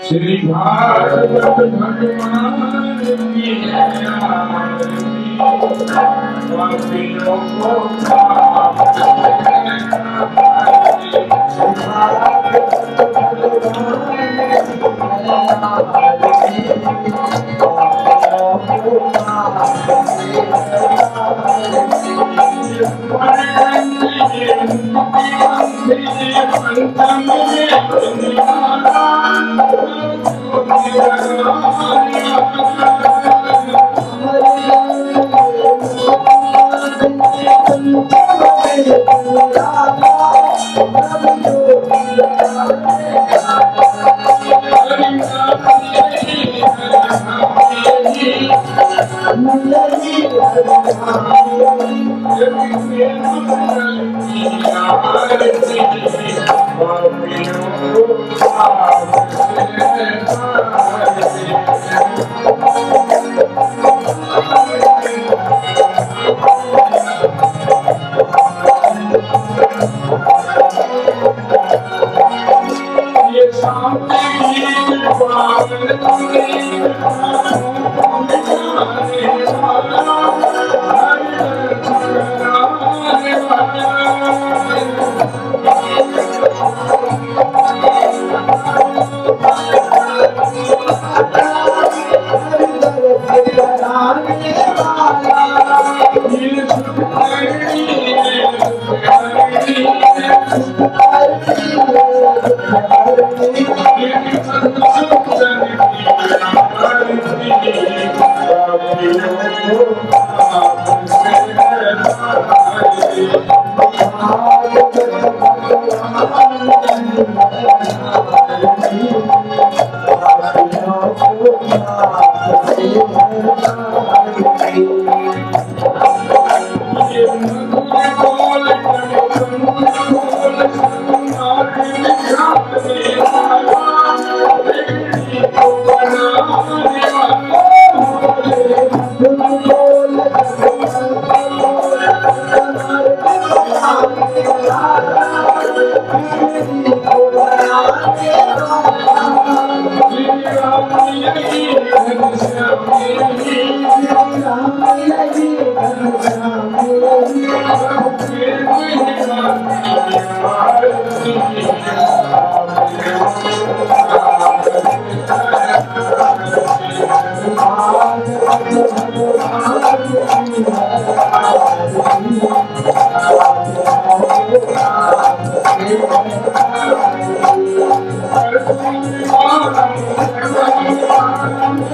श्री भागवत भगवान की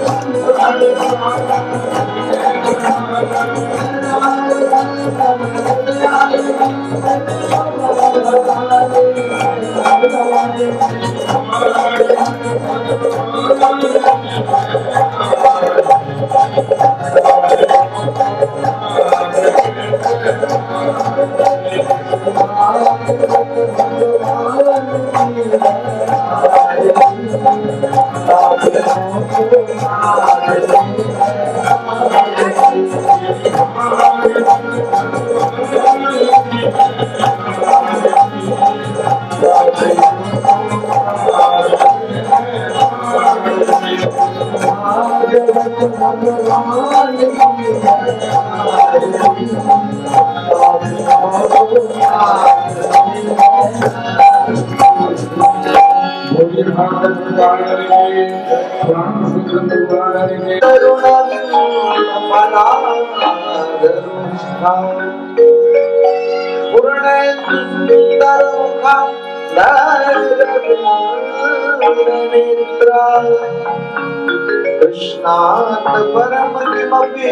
कृष्णात् परम किमपि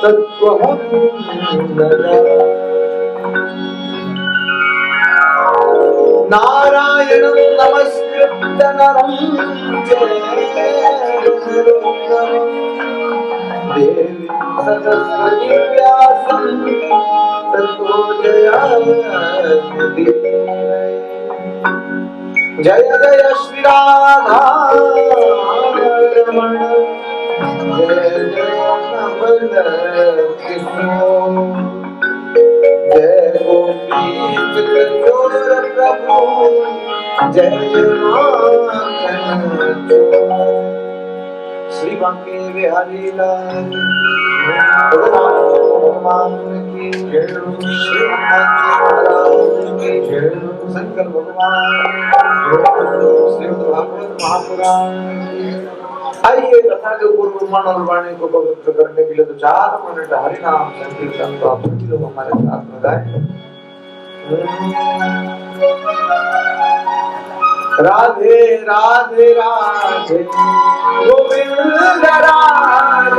तत्त्वहं न जाने। नारायणं नमस्कृत्य नरं चैव देवीं सरस्वतीं व्यासं ततो जयमुदीरये। जय जय श्री राधा रमण, जय जय कमल किशोर, जय गोपी किशोर प्रभु, जय जय माखन चोर। श्री बांके बिहारी लाल भगवान की जय, श्री हनुमान जी महाराज की जय, शंकर भगवान श्रीमद् भागवत महापुराण की जय। आइए कथा के पूर्व मन और वाणी को पवित्र करने के लिए तो 4 मिनट हरि नाम संकीर्तन तो आप सभी लोग हमारे साथ में गाएं। राधे राधे राधे गोविंद राधे,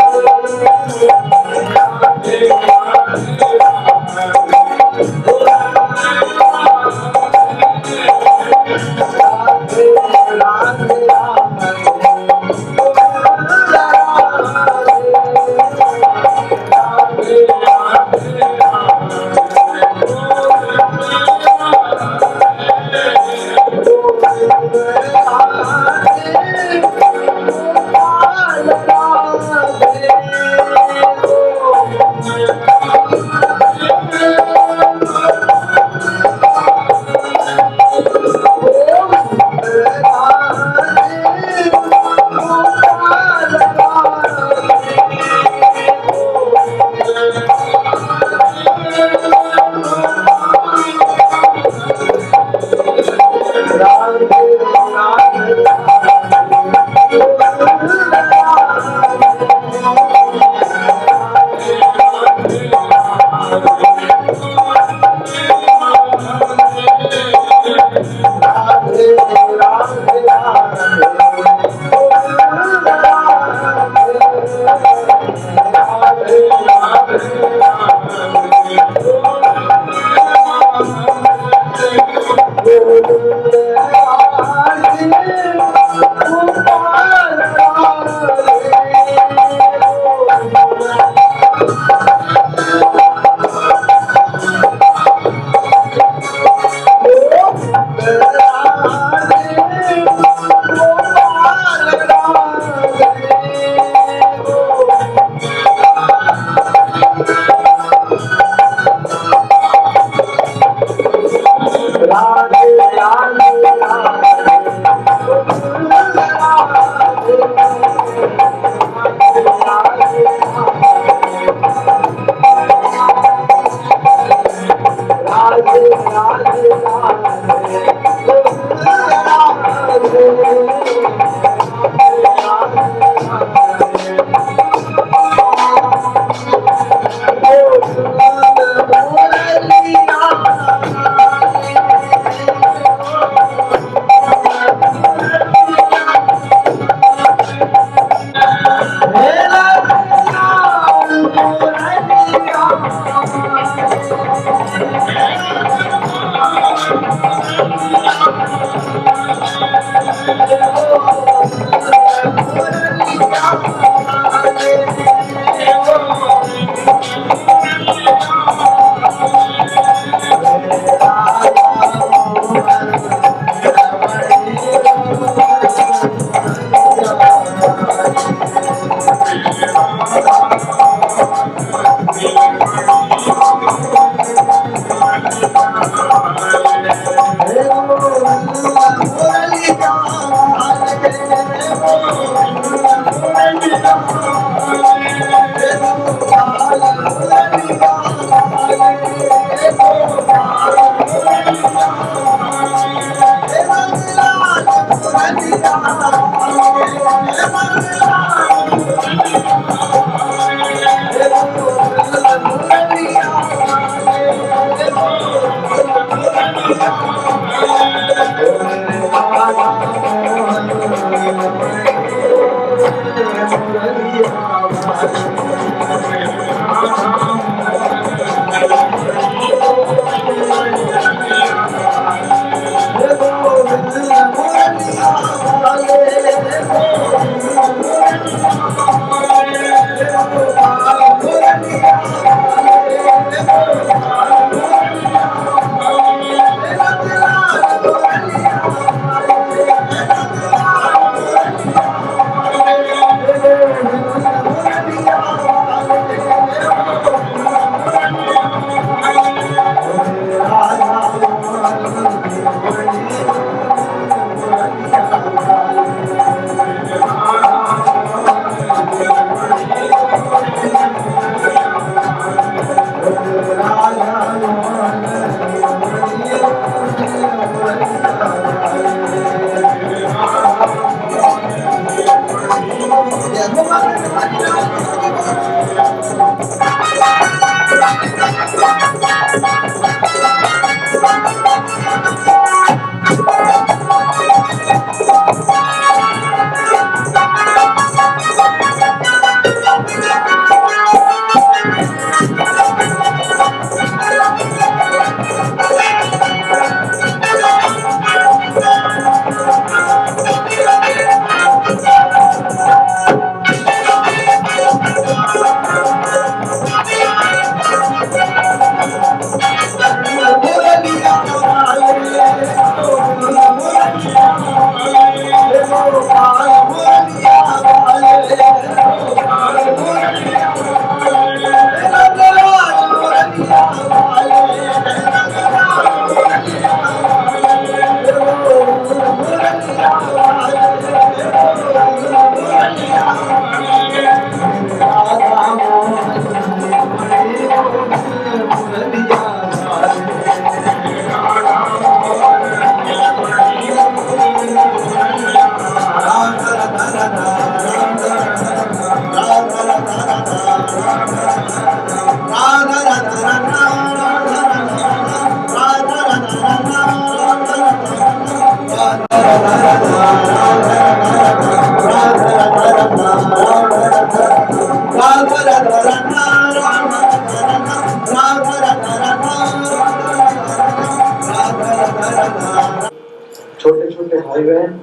छोटे छोटे भाई बहन,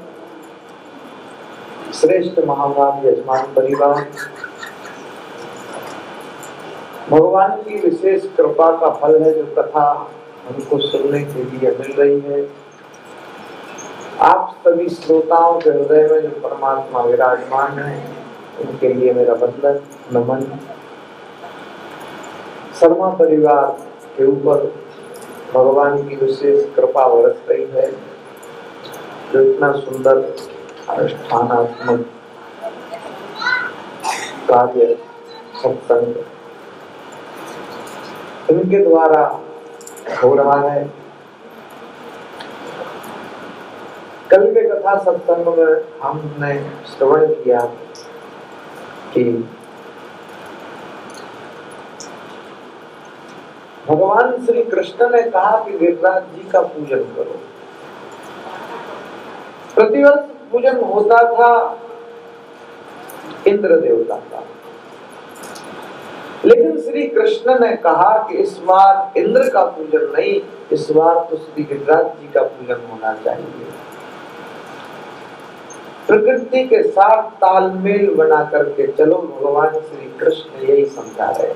श्रेष्ठ महाभाग यजमान परिवार, भगवान की विशेष कृपा का फल है जो कथा हमको सुनने के लिए मिल रही है। आप सभी श्रोताओं के हृदय में जो परमात्मा विराजमान है, उनके लिए मेरा वंदन नमन। शर्मा परिवार के ऊपर भगवान की विशेष कृपा बरस रही है, जो इतना सुंदर अनुष्ठानात्मक कार्य सत्संग इनके द्वारा हो रहा है। कल के कथा सत्संग में हमने श्रवण किया कि भगवान श्री कृष्ण ने कहा कि गिरिराज जी का पूजन करो। प्रतिवर्ष पूजन होता था इंद्र देवता का, लेकिन श्री कृष्ण ने कहा कि इस बार इंद्र का पूजन नहीं, इस बार तो श्री गिरिराज जी का पूजन होना चाहिए। प्रकृति के साथ तालमेल बना करके चलो, भगवान श्री कृष्ण यही समझा रहे।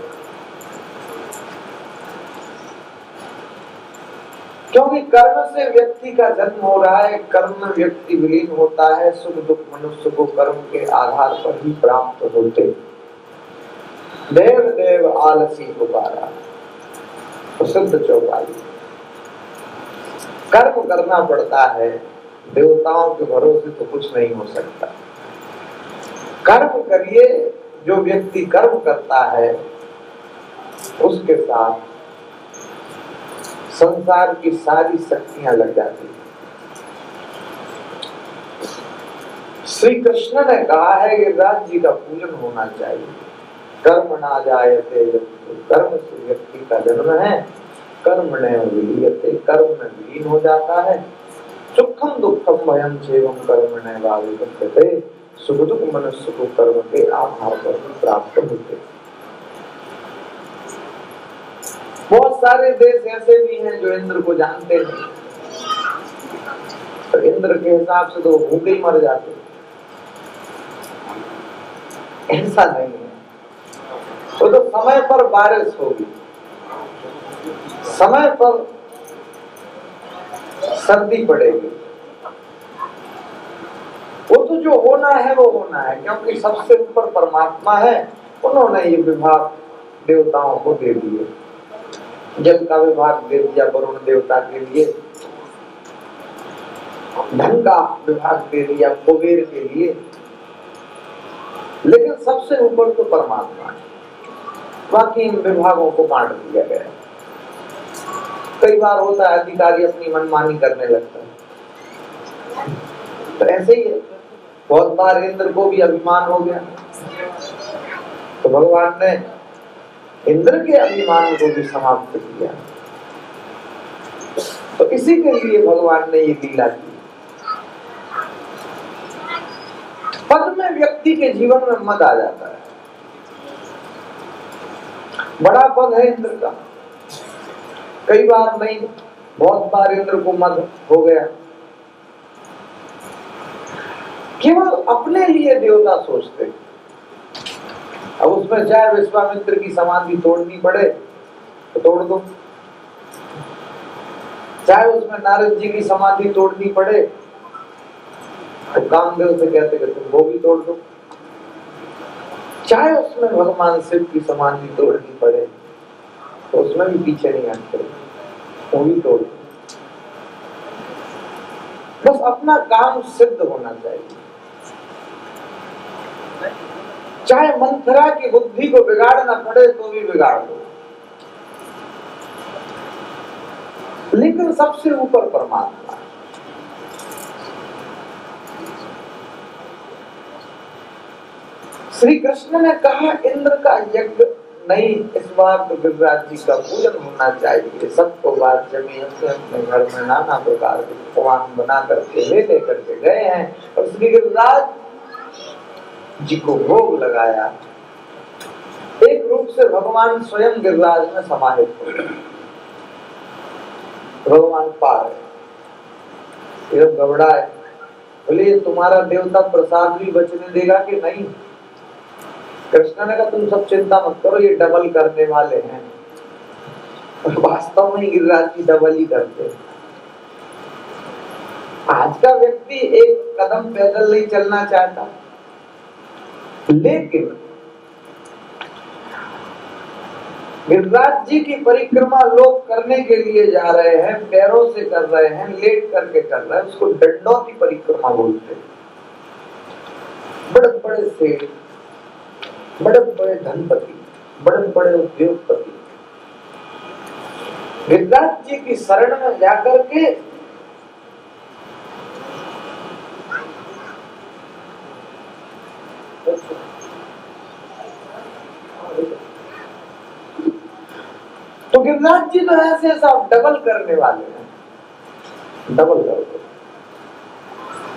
क्योंकि कर्म से व्यक्ति का जन्म हो रहा है, कर्म में व्यक्ति विलीन होता है, सुख दुख मनुष्य को कर्म के आधार पर ही प्राप्त होते। देव देव आलसी पुकारा, प्रसिद्ध चौपाई। कर्म करना पड़ता है, देवताओं के भरोसे तो कुछ नहीं हो सकता। कर्म करिए, जो व्यक्ति कर्म करता है उसके साथ संसार की सारी शक्तियां लग जाती हैं। श्री कृष्ण ने कहा है गिरिराज जी का पूजन होना चाहिए। कर्म ना जायते व्यक्ति, कर्म से व्यक्ति का जन्म है। कर्म ने विलीयते, कर्म में विलीन हो जाता है। सुखम दुखम भयम चैवम कर्म ने वाविपत्यते, सुख दुख मनुष्य को कर्म के आधार पर ही प्राप्त होते। बहुत सारे देश ऐसे भी हैं जो इंद्र को जानते नहीं, तो इंद्र के हिसाब से तो भूखे ही मर जाते। ऐसा नहीं है। तो समय पर बारिश होगी, समय पर सर्दी पड़ेगी, वो तो जो होना है वो होना है, क्योंकि सबसे ऊपर परमात्मा है। उन्होंने ये विभाग देवताओं को दे दिए। जल का विभाग दे दिया वरुण देवता के लिए, धन का विभाग दे दिया कुबेर के लिए, लेकिन सबसे ऊपर तो परमात्मा है। बाकी इन विभागों को बांट दिया गया। कई बार होता है अधिकारी अपनी मनमानी करने लगता है, तो ऐसे ही है। बहुत बार इंद्र को भी अभिमान हो गया, तो भगवान ने इंद्र के अभिमान को भी समाप्त किया। तो इसी के लिए भगवान ने ये लीला की। पद में व्यक्ति के जीवन में मद आ जाता है। बड़ा पद है इंद्र का, कई बार नहीं बहुत बार इंद्र को मद हो गया। केवल अपने लिए देवता सोचते। अब उसमें चाहे विश्वामित्र की समाधि तोड़नी पड़े तो तोड़ दो, चाहे उसमें नारद जी की समाधि तोड़नी पड़े तो कामदेव से कहते कि तुम वो भी तोड़ दो, चाहे उसमें भगवान शिव की समाधि तोड़नी पड़े तो उसमें भी पीछे नहीं हटते, वो भी तोड़ दो। बस अपना काम सिद्ध होना चाहिए। चाहे मंथरा की बुद्धि को बिगाड़ना पड़े तो भी बिगाड़ दो, लेकिन सबसे ऊपर परमात्मा है। श्री कृष्ण ने कहा इंद्र का यज्ञ नहीं, इस बार तो गिरिराज जी का पूजन होना चाहिए। सबको बात जमी अपने घर में नाना प्रकार के पकवान बना करके ले लेकर के गए हैं और श्री गिरिराज जी को भोग लगाया। एक रूप से भगवान स्वयं गिरिराज में समाहित हो गए। भगवान पार है, घबराए, बोले तुम्हारा देवता प्रसाद भी बचने देगा कि नहीं? कृष्ण ने कहा तुम सब चिंता मत करो, ये डबल करने वाले हैं। और वास्तव में गिरिराज की डबल ही करते। आज का व्यक्ति एक कदम पैदल नहीं चलना चाहता, लेकिन गिरिराज जी की परिक्रमा लोग करने के लिए जा रहे हैं, पैरों से कर रहे हैं, लेट करके कर रहे हैं, उसको दंडौती परिक्रमा बोलते हैं। बड़े बड़े सेठ, बड़े बड़े धनपति, बड़े बड़े उद्योगपति गिरिराज जी की शरण में जाकर के तो गिरिराज जी तो ऐसे सब डबल करने वाले हैं, डबल कर दो।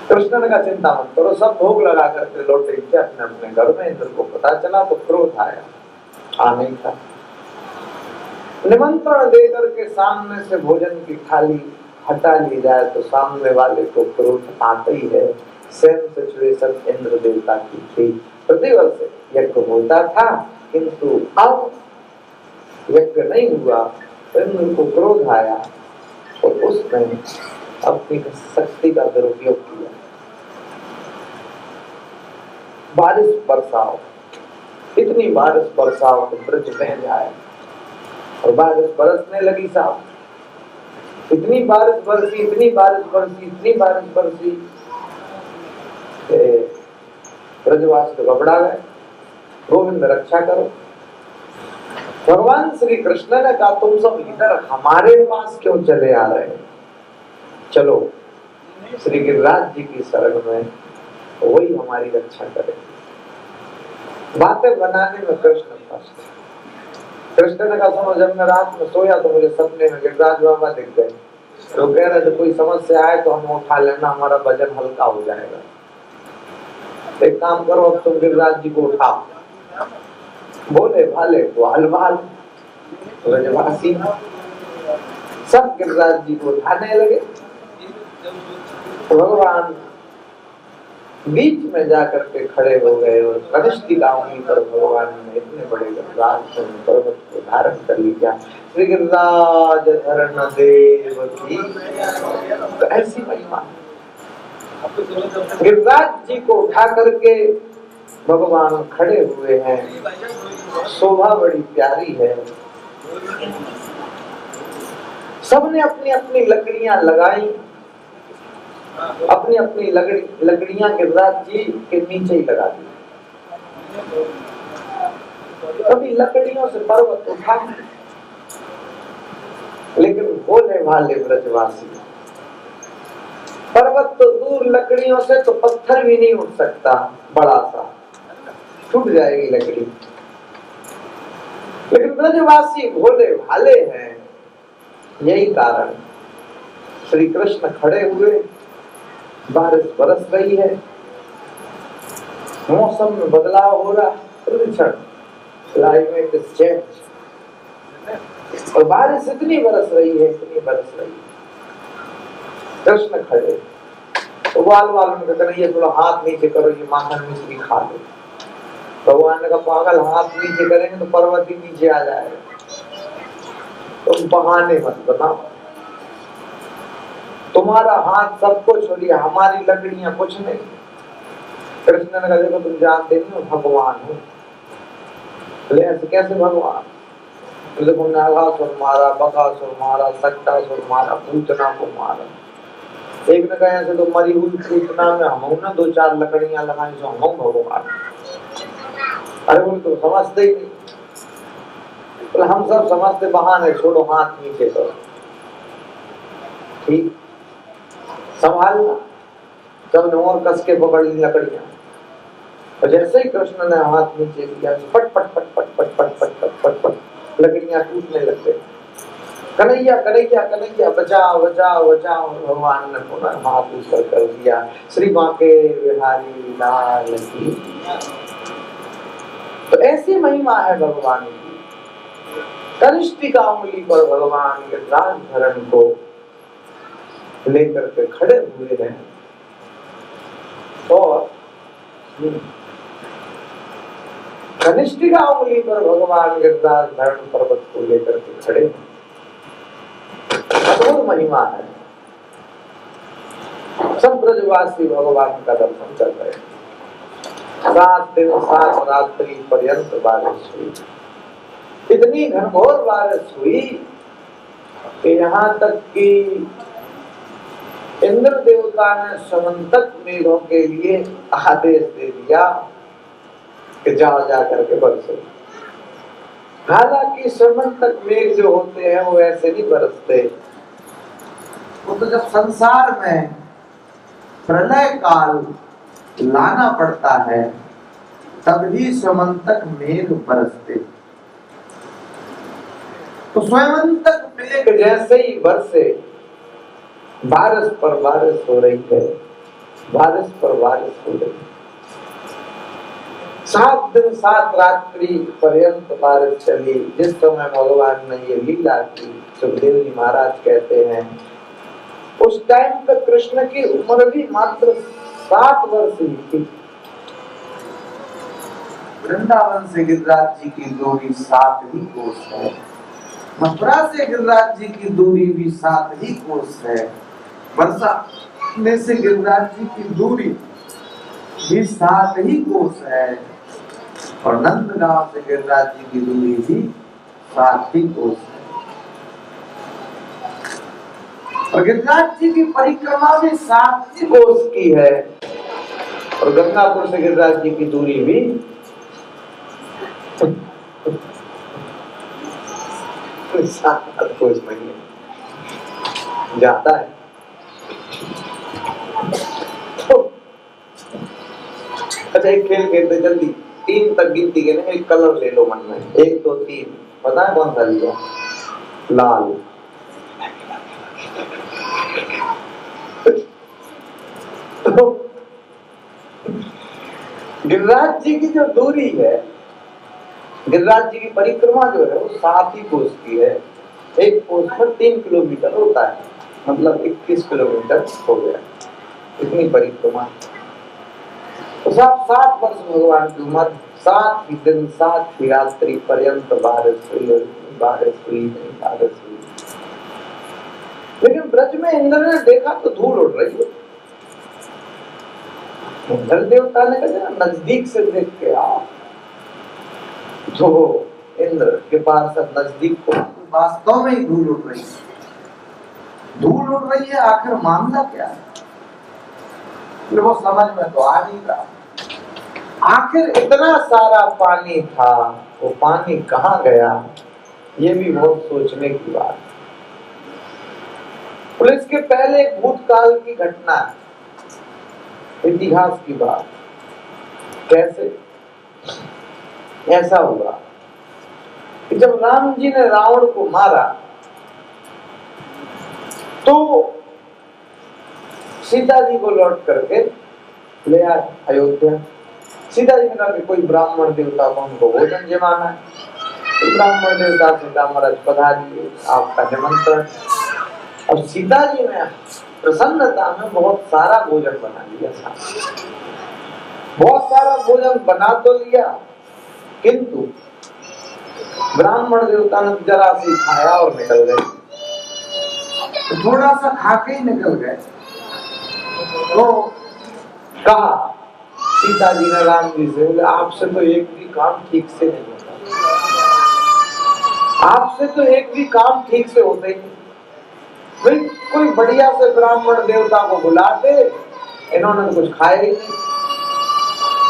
कृष्ण ने कहा चिंता मत करो, सब भोग लगा करके लौटे थे अपने अपने घर में। इंद्र को पता चला तो क्रोध आया, आ नहीं था। निमंत्रण देकर के सामने से भोजन की थाली हटा ली जाए तो सामने वाले को क्रोध आता ही है। सेम सिचुएशन इंद्र देवता की थी। प्रतिवर्ष यज्ञ होता था, किंतु अब यज्ञ नहीं हुआ, इंद्र को क्रोध आया और उसने अपनी शक्ति का दुरुपयोग किया। बारिश बरसाओ, इतनी बारिश बरसाओ तो ब्रज बह जाए, और बारिश बरसने लगी साहब। इतनी बारिश बरसी, इतनी बारिश बरसी, इतनी बारिश बरसी, ब्रजवासी तो घबरा गए। गोविंद रक्षा करो। भगवान श्री कृष्ण ने कहा तुम सब इधर हमारे पास क्यों चले आ रहे हैं? चलो श्री गिरिराज जी की शरण में वही हमारी रक्षा करे। बातें बनाने में कृष्ण फंसते। कृष्ण ने कहा सुनो, जब मैं रात में सोया तो मुझे सपने में गिरिराज बाबा दिख गए। तो कह रहे थे कोई समस्या आए तो हम उठा लेना, हमारा वजन हल्का हो जाएगा। एक काम करो, अब तुम गिरिराज जी को उठाओ। बोले भाले ग्वाल बाल ब्रजवासी सब गिरिराज जी को उठाने लगे। तो भगवान बीच में जाकर के खड़े हो गए और कनिष्ठ की दावनी पर भगवान ने इतने बड़े गिरिराज पर्वत को धारण कर लिया। श्री गिरिराज धरण देव की तो ऐसी महिमा। गिरिराज जी को उठा करके भगवान खड़े हुए हैं, शोभा बड़ी प्यारी है। सबने अपनी अपनी लकड़ियां लगाई, अपनी अपनी लकड़ियां गिरिराज जी के नीचे ही लगा दी। कभी लकड़ियों से पर्वत उठा, लेकिन भोले भाले ब्रजवासी पर्वत तो दूर, लकड़ियों से तो पत्थर भी नहीं उठ सकता, बड़ा सा टूट जाएगी लकड़ी। लेकिन ब्रजवासी भोले भाले हैं, यही कारण श्री कृष्ण खड़े हुए। बारिश बरस रही है, मौसम में बदलाव हो रहा है, क्लाइमेट इज चेंज, और बारिश इतनी बरस रही है, इतनी बरस रही है। कृष्ण खड़े तो बाल में कहते ये थोड़ा हाथ नीचे करो, ये माखन मिश्री खा लो। भगवान ने कहा पागल, हाथ नीचे करेंगे तो पर्वत ही नीचे आ जाएगा, तुम बहाने मत बनाओ। तुम्हारा हाथ सबको छोड़िए, हमारी लकड़ियां कुछ नहीं। कृष्ण ने कहा देखो तुम जानते नहीं हो भगवान हो। बोले ऐसे कैसे भगवान? तो देखो नागासुर मारा, बकासुर मारा, सक्टासुर मारा, पूतना को मारा। एक ने कहा ऐसे तो मरी हुई पूतना में हम ना 2-4 लकड़ियां लगाई तो हम भगवान। अरे बोले तो समझते ही नहीं। बोले हम सब समझते बहाने, छोड़ो हाथ नीचे करो, ठीक संभालना। सबने और कस के पकड़ ली लकड़ियां, और जैसे ही कृष्ण ने हाथ नीचे किया, पट पट पट पट पट पट पट पट पट पट लकड़ियां टूटने लग गई। कन्हैया कन्हैया कन्हैया बचाओ बचाओ बचाओ। भगवान ने पुनः हाथ ऊपर कर दिया। श्री बांके बिहारी लाल की। तो ऐसी महिमा है भगवान की। कनिष्ठ का उंगली पर भगवान के राज धरण को लेकर के खड़े हुए हैं, और कनिष्ठिका उंगली पर भगवान गिरिराज धरण पर्वत को लेकर के खड़े हैं। अद्भुत महिमा है। सब ब्रजवासी भगवान का दर्शन कर रहे हैं। 7 दिन 7 रात्रि पर्यंत बारिश हुई, इतनी घनघोर बारिश हुई कि यहाँ तक कि इंद्र देवता ने समंतक मेघों के लिए आदेश दे दिया कि जाओ जा करके बरसो। हालांकि समंतक मेघ जो होते हैं वो ऐसे नहीं बरसते, वो तो जब संसार में प्रलय काल लाना पड़ता है तभी समंतक मेघ बरसते। तो स्वयंतक मेघ जैसे ही बरसे, बारिश पर बारिश हो रही है, बारिश पर बारिश हो रही है। 7 दिन 7 रात्रि पर्यंत बारिश चली। जिस समय भगवान ने ये लीला की, सुखदेव जी महाराज कहते हैं उस टाइम पे कृष्ण की उम्र भी मात्र 7 वर्ष ही थी। वृंदावन से गिरिराज जी की दूरी 7 ही कोस है, मथुरा से गिरिराज जी की दूरी भी 7 ही कोस है, वर्षा में से गिरिराज जी की दूरी भी 7 ही कोस है, और नंदगांव से गिरिराज जी की दूरी भी 7 ही कोस है। और गिरिराज जी की परिक्रमा भी 7 ही कोस की है, और गंगापुर से गिरिराज जी की दूरी भी 7 कोस नहीं है, ज्यादा है। अच्छा एक खेल खेलते जल्दी, 3 तक गिनती के, एक कलर ले लो मन में, 1 2 3, पता है कौन सा लिया? लाल। तो गिरिराज जी की जो दूरी है, गिरिराज जी की परिक्रमा जो है वो 7 ही कोस की है। एक कोस पर 3 किलोमीटर होता है, मतलब 21 किलोमीटर हो गया, इतनी परिक्रमा। तो 7 वर्ष भगवान की उम्र, 7 ही दिन 7 ही रात्रि पर्यंत बारिश हुई, बारिश हुई, बारिश हुई। लेकिन ब्रज में इंद्र ने देखा तो धूल उड़ रही है। इंद्र देवता ने कहा नजदीक से देख के आओ। जो इंद्र के पास नजदीक को, वास्तव में ही धूल उड़ रही है। धूल उड़ रही है, आखिर मामला क्या है? वो समझ में तो आ नहीं रहा। आखिर इतना सारा पानी था, वो पानी कहाँ गया, ये भी बहुत सोचने की बात। और इसके पहले एक भूतकाल की घटना है, इतिहास की बात। कैसे? ऐसा हुआ कि जब राम जी ने रावण को मारा तो सीता जी को लौट करके ले आए अयोध्या। सीता जी ने कहा कि कोई ब्राह्मण देवता को हमको भोजन जमाना है। तो ब्राह्मण देवता सीता महाराज पधारिए, आपका निमंत्रण। अब सीता जी ने प्रसन्नता में बहुत सारा भोजन बना लिया था। बहुत सारा भोजन बना तो लिया, किंतु ब्राह्मण देवता ने जरा सी खाया और निकल गए। थोड़ा सा खा के ही निकल गए। तो कहा सीता जी ने राम जी से, आपसे तो एक भी काम ठीक से नहीं होता, आपसे तो एक भी काम ठीक से होता ही नहीं। भाई कोई बढ़िया से ब्राह्मण देवता को बुलाते, इन्होंने तो कुछ खाया ही नहीं।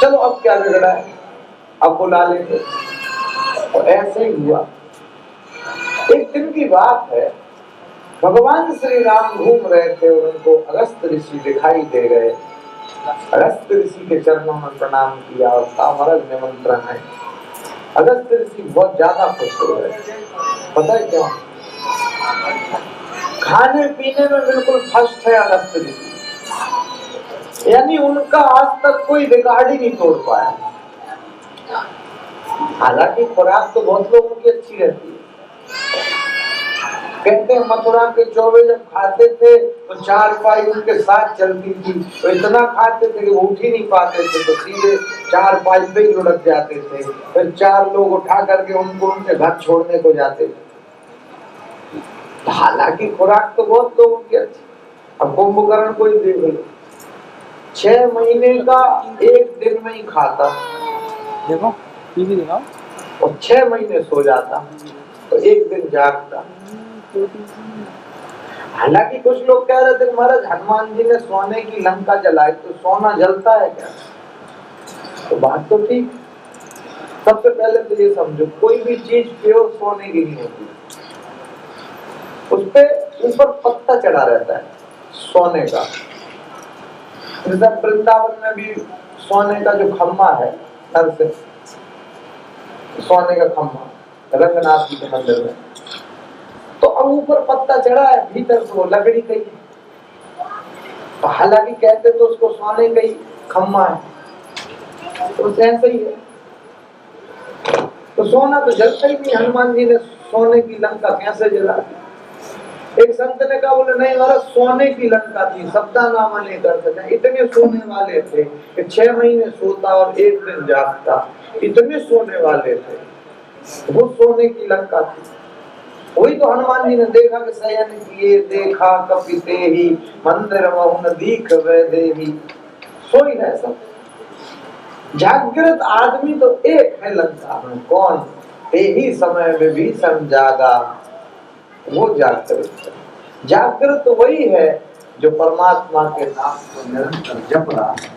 चलो अब क्या बिगड़ा है, अब बुला लेंगे। तो ऐसे ही हुआ। एक दिन की बात है, भगवान श्री राम घूम रहे थे और उनको अगस्त ऋषि दिखाई दे गए। अगस्त ऋषि के चरणों में प्रणाम किया और कहा महाराज निमंत्रण है। अगस्त ऋषि बहुत ज्यादा खुश हो गए। पता है क्यों? खाने पीने में बिल्कुल फर्स्ट है अगस्त ऋषि, यानी उनका आज तक कोई रिकॉर्ड ही नहीं तोड़ पाया। हालांकि खुराक तो बहुत लोगों की अच्छी रहती है। कहते हैं मथुरा के चौबे जब खाते थे तो 4 पाई उनके साथ चलती थी, तो इतना खाते थे कि वो उठ ही नहीं पाते थे, तो सीधे 4 पाई पे ही लुढ़क जाते थे। फिर 4 लोग उठा करके उनको उनके घर छोड़ने को जाते थे। हालांकि खुराक तो बहुत लोगों की अच्छी। अब कुंभकर्ण कोई देख लो, 6 महीने का एक दिन में ही खाता, देखो टीवी दिखाओ, और 6 महीने सो जाता, तो एक दिन जागता। हालांकि कुछ लोग कह रहे थे महाराज हनुमान जी ने सोने की लंका जलाई, तो सोना जलता है क्या? तो बात तो ठीक। सबसे पहले तो ये समझो, कोई भी चीज प्योर सोने की नहीं होती, उस पे ऊपर पत्ता चढ़ा रहता है सोने का। वृंदावन में भी सोने का जो खम्मा है, नर से सोने का खम्मा रंगनाथ जी के मंदिर में, तो अब ऊपर पत्ता चढ़ा है, भीतर तो वो लकड़ी का ही। तो हालांकि कहते तो उसको सोने का ही खम्मा है, तो ऐसे ही है। तो सोना तो जलता ही नहीं, हनुमान जी ने सोने की लंका कैसे जला दी? एक संत ने कहा, बोले नहीं महाराज सोने की लंका थी, शब्दानामा नहीं कर सके। इतने सोने वाले थे कि 6 महीने सोता और एक दिन जागता, इतने सोने वाले थे, वो सोने की लंका थी। वही तो हनुमान जी ने देखा कि शयन किए देखा कपिते ही, मंदिर बहुन दीख वै देही। सोई है सब। जागृत आदमी तो एक है लंका में, कौन? यही समय में भीषण जागा, वो जागृत। जागृत वही है जो परमात्मा के नाम को निरंतर जप रहा है,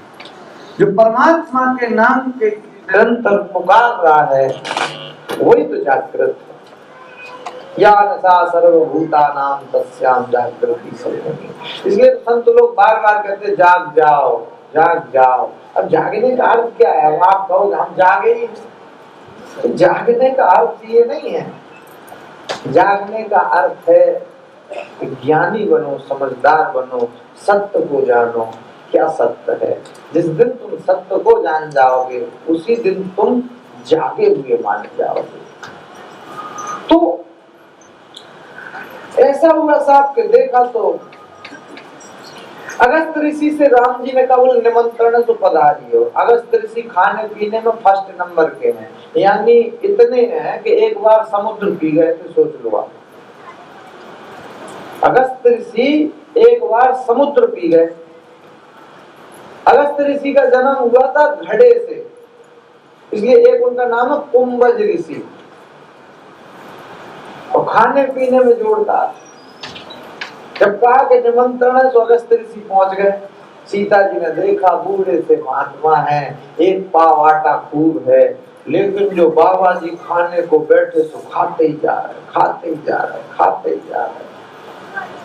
जो परमात्मा के नाम के निरंतर पुकार रहा है, वही तो जागृत है। यानसा सर्वभूतानां तस्यां जागृति संयमी। इसलिए संत लोग बार बार कहते जाग जाओ, जाग जाओ। अब जागने का अर्थ क्या है? अब आप कहो हम जागे ही, तो जागने का अर्थ ये नहीं है। जागने का अर्थ है कि ज्ञानी बनो, समझदार बनो, सत्य को जानो। क्या सत्य है? जिस दिन तुम सत्य को जान जाओगे उसी दिन तुम जागे हुए मान जाओगे। तो ऐसा हुआ साहब के देखा तो अगस्त ऋषि से राम जी ने कहा बोले निमंत्रण तो पधारियो। अगस्त ऋषि खाने पीने में फर्स्ट नंबर के हैं, यानी इतने हैं कि एक बार समुद्र पी गए थे, सोच लो आप। अगस्त ऋषि एक बार समुद्र पी गए। अगस्त ऋषि का जन्म हुआ था घड़े से, इसलिए एक उनका नाम है कुंभज ऋषि। और खाने पीने में जोरदार। जब कहा कि निमंत्रण है तो अगस्त ऋषि पहुंच गए। सीता जी ने देखा बूढ़े से महात्मा है, एक पाव आटा खूब है, लेकिन जो बाबा जी खाने को बैठे तो खाते ही जा रहे, खाते ही जा रहे, खाते ही जा रहे।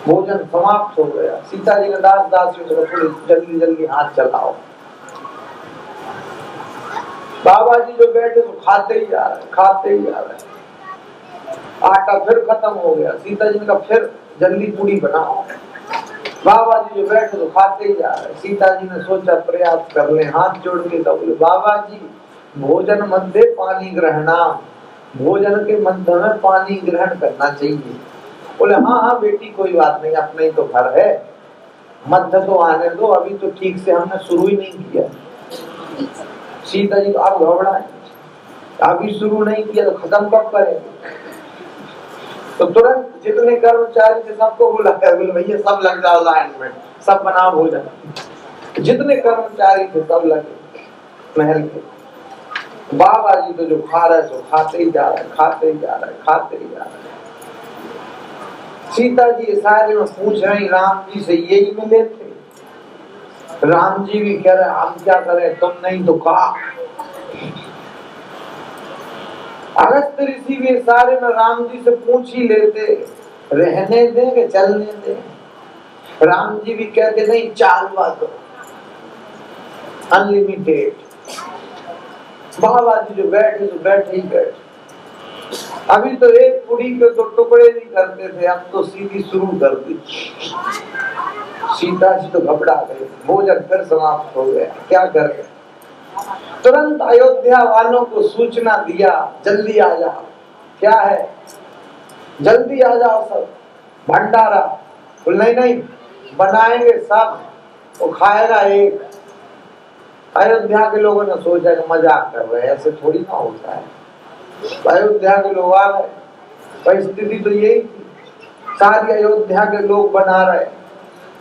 भोजन समाप्त हो गया। सीता जी ने दास दासियों से थोड़ी जल्दी जल्दी हाथ चलाओ। बाबा जी जो बैठे तो खाते ही जा रहे, खाते ही जा रहे। आटा फिर खत्म हो गया। सीता जी ने कहा फिर जल्दी पूरी बनाओ। बाबा जी जो बैठे तो खाते ही जा रहे। सीता जी ने सोचा प्रयास कर ले, हाथ जोड़ के बोले बाबा जी भोजन मध्य पानी ग्रहणा, भोजन के मध्य में पानी ग्रहण करना चाहिए। बोले हाँ हाँ बेटी कोई बात नहीं, अपने ही तो घर है, मध्य तो आने दो, अभी तो ठीक से हमने शुरू ही नहीं किया। सीता जी तो आप घबराए, अभी शुरू नहीं किया तो खत्म कब करेंगे? तो तुरंत जितने कर्मचारी थे सबको बुलाया, बोले भैया सब लग जाओ लाइन में, सब बनाओ भोजन। जितने कर्मचारी थे सब लगे महल के। बाबा जी तो जो खा रहे सो खाते ही जा रहे, खाते ही जा रहे, खाते ही जा रहे। सीता जी सारे में पूछ रही राम जी से, यही मिले थे? राम जी भी कह रहे हम क्या करें, तुम नहीं तो कहा। अगस्त ऋषि भी सारे में राम जी से पूछ ही लेते, रहने दें कि चलने दें। राम जी भी कहते नहीं चालवा दो, अनलिमिटेड। बाबा जी जो बैठे तो बैठे ही बैठे। अभी तो एक पूरी के तो टुकड़े नहीं करते थे, अब तो सीधी शुरू कर दी। सीता जी तो घबरा गए, भोजन फिर समाप्त हो गया, क्या करें? तुरंत अयोध्या वालों को सूचना दिया जल्दी आ जाओ। क्या है? जल्दी आ जाओ सब, भंडारा। नहीं नहीं बनाएंगे सब, वो खाएगा एक। अयोध्या के लोगों ने सोचा कि मजाक कर रहे हैं, ऐसे थोड़ी ना होता है। अयोध्या के लोग आ गए, परिस्थिति तो यही थी, सारी अयोध्या के लोग बना रहे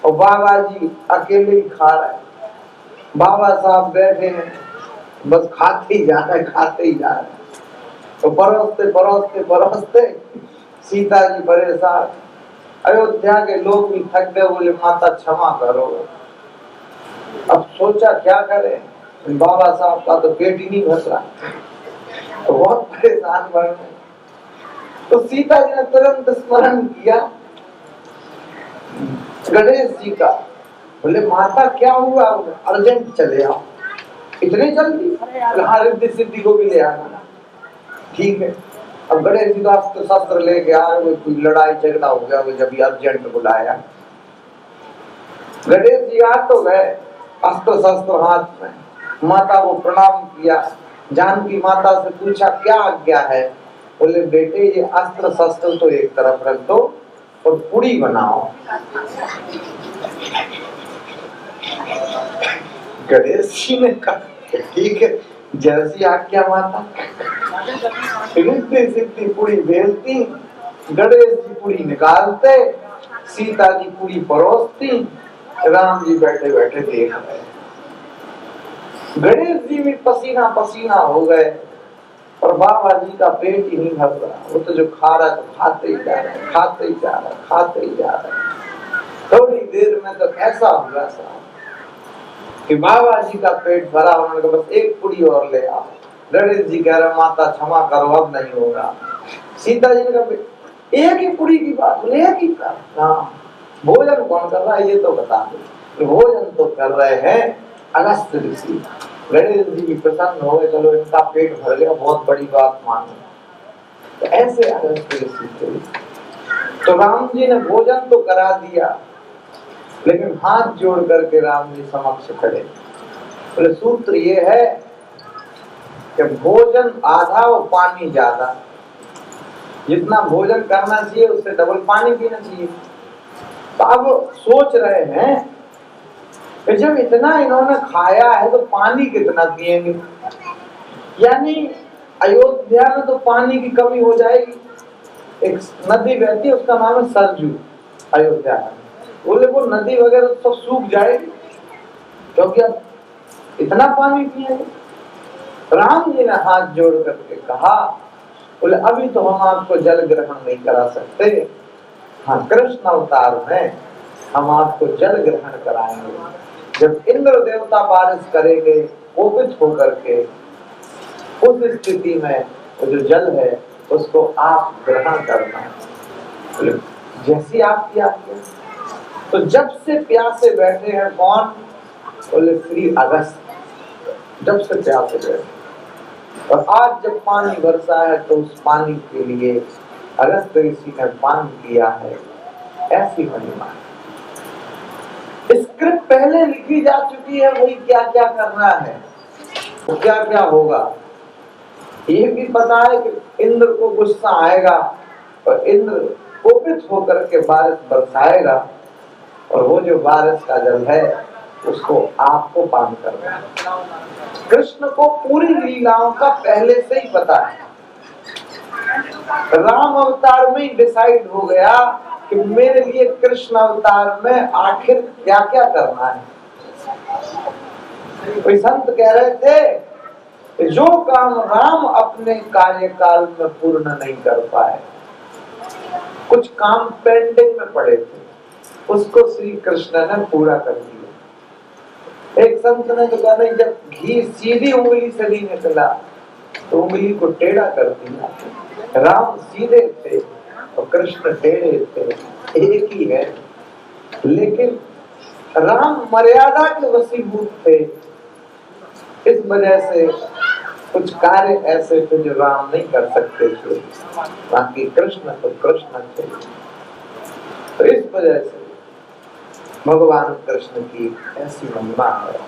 और बाबा जी अकेले ही खा रहे। बाबा साहब बैठे हैं, बस खाते ही जा रहे, खाते ही जा रहे। तो परोसते परोसते परोसते सीता जी परेशान। अयोध्या के लोग भी थक गए, बोले माता क्षमा करो। अब सोचा क्या करें, बाबा साहब का तो पेट ही नहीं भर रहा, तो बहुत परेशान बन गए। तो सीता जी ने तुरंत स्मरण किया गणेश जी का। बोले माता क्या हुआ, अर्जेंट चले आओ। इतने जल्दी? रिद्धि सिद्धि को भी ले आना। ठीक है। अब गणेश जी तो अस्त्र शस्त्र लेके आ रहे, कोई लड़ाई झगड़ा हो गया जब ये अर्जेंट बुलाया। गणेश जी आ तो गए, अस्त्र शस्त्र हाथ में, माता को प्रणाम किया। जानकी माता से पूछा क्या आज्ञा है? बोले बेटे ये अस्त्र शस्त्र तो एक तरफ रख दो और पूरी बनाओ। गणेश जी ने कहा ठीक है, जैसी आज्ञा माता। रिद्धि सिद्धि पूरी भेजती, गणेश जी पूरी निकालते, सीता जी पूरी परोसती, राम जी बैठे बैठे देख रहे। गणेश जी भी पसीना पसीना हो गए और बाबा जी का पेट ही नहीं भर रहा। वो तो जो खा रहा तो खाते ही जा रहे, खाते ही जा रहे, खाते ही जा रहे। थोड़ी देर में तो ऐसा हुआ साहब कि बाबा जी का पेट भरा, उन्होंने कहा बस एक पूरी और ले आओ। गणेश जी कह रहे माता क्षमा करो, अब नहीं होगा। सीता जी ने कहा एक ही पूरी की बात, एक ही का। हाँ, भोजन कौन कर रहा है ये तो बता दो। भोजन तो कर रहे हैं अगस्त ऋषि गणेश जी भी प्रसन्न हो गए, चलो इनका पेट भर गया, बहुत बड़ी बात मानो। तो ऐसे अगस्त ऋषि थे। तो राम जी ने भोजन तो करा दिया, लेकिन हाथ जोड़ करके राम जी समक्ष खड़े। बोले सूत्र ये है कि भोजन आधा और पानी ज्यादा। जितना भोजन करना चाहिए उससे डबल पानी पीना चाहिए। तो अब सोच रहे हैं कि जब इतना इन्होंने खाया है तो पानी कितना पिएंगे, यानी अयोध्या में तो पानी की कमी हो जाएगी। एक नदी बहती है, उसका नाम है सरजू, अयोध्या में। बोले वो नदी वगैरह सब सूख जाएगी, क्योंकि अब इतना पानी पिएंगे। राम जी ने हाथ जोड़ करके कहा, बोले अभी तो हम आपको जल ग्रहण नहीं करा सकते, हाँ कृष्ण अवतार में हम आपको जल ग्रहण कराएंगे। जब इंद्र देवता बारिश करेंगे कोपित होकर के, उस स्थिति में वो जो जल है उसको आप ग्रहण करना है। जैसी आपकी आज्ञा। तो जब से प्यासे बैठे हैं कौन? बोले श्री अगस्त, जब से प्यासे बैठे। और आज जब पानी बरसा है तो उस पानी के लिए अगस्त ऋषि ने पान किया है, ऐसी महिमा। स्क्रिप्ट पहले लिखी जा चुकी है, वही क्या क्या करना है, वो क्या क्या होगा। ये भी पता है कि इंद्र को गुस्सा आएगा और इंद्र कोपित होकर के बारिश बरसाएगा, और वो जो बारिश का जल है उसको आपको पान करना है। कृष्ण को पूरी लीलाओं का पहले से ही पता है। राम अवतार में ही डिसाइड हो गया कि मेरे लिए कृष्ण अवतार में आखिर क्या क्या करना है। कोई संत कह रहे थे जो काम राम अपने कार्यकाल में पूर्ण नहीं कर पाए, कुछ काम पेंडिंग में पड़े थे, उसको श्री कृष्ण ने पूरा कर दिया। एक संत ने तो कहा नहीं, जब घी सीधी उंगली से नहीं निकला तो उंगली को टेढ़ा कर दिया। राम सीधे थे और कृष्ण टेढ़े थे, एक ही है, लेकिन राम मर्यादा के वशीभूत थे। इस वजह से कुछ कार्य ऐसे थे जो राम नहीं कर सकते थे, बाकी कृष्ण तो कृष्ण थे। तो इस वजह से भगवान कृष्ण की ऐसी महिमा है।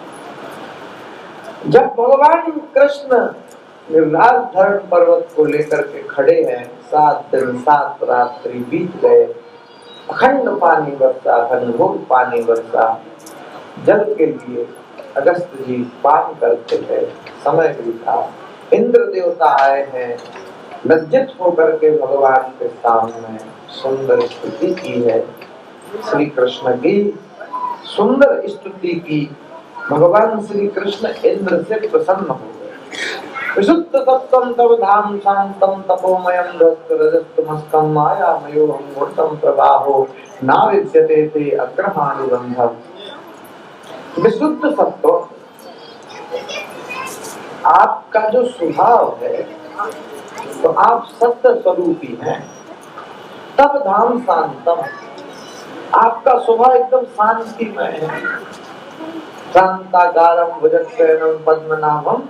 जब भगवान कृष्ण गिरिराज धरण पर्वत को लेकर के खड़े हैं, 7 दिन 7 रात्रि बीत गए, अखंड पानी बरसा, घनघोर पानी बरसा। जल के लिए अगस्त जी पान करते थे, समय बीता, इंद्र देवता आए हैं, लज्जित होकर के भगवान के सामने सुंदर स्तुति की है। श्री कृष्ण की सुंदर स्तुति की। भगवान श्री कृष्ण इंद्र से प्रसन्न हो गए। विशुद्ध सत्तम तव धाम शांतम तपोमयम ध्वस्त रजस्तमस्कम मायामयोहं मूर्तम प्रवाहो नाविद्यते ते अग्रहानुबंधम्। विशुद्ध सत्व आपका जो स्वभाव है, तो आप सत्य स्वरूपी हैं। तब धाम शांतम, आपका स्वभाव एकदम शांतिमय है। शांताकारम भुजगशयनम पद्मनाभम,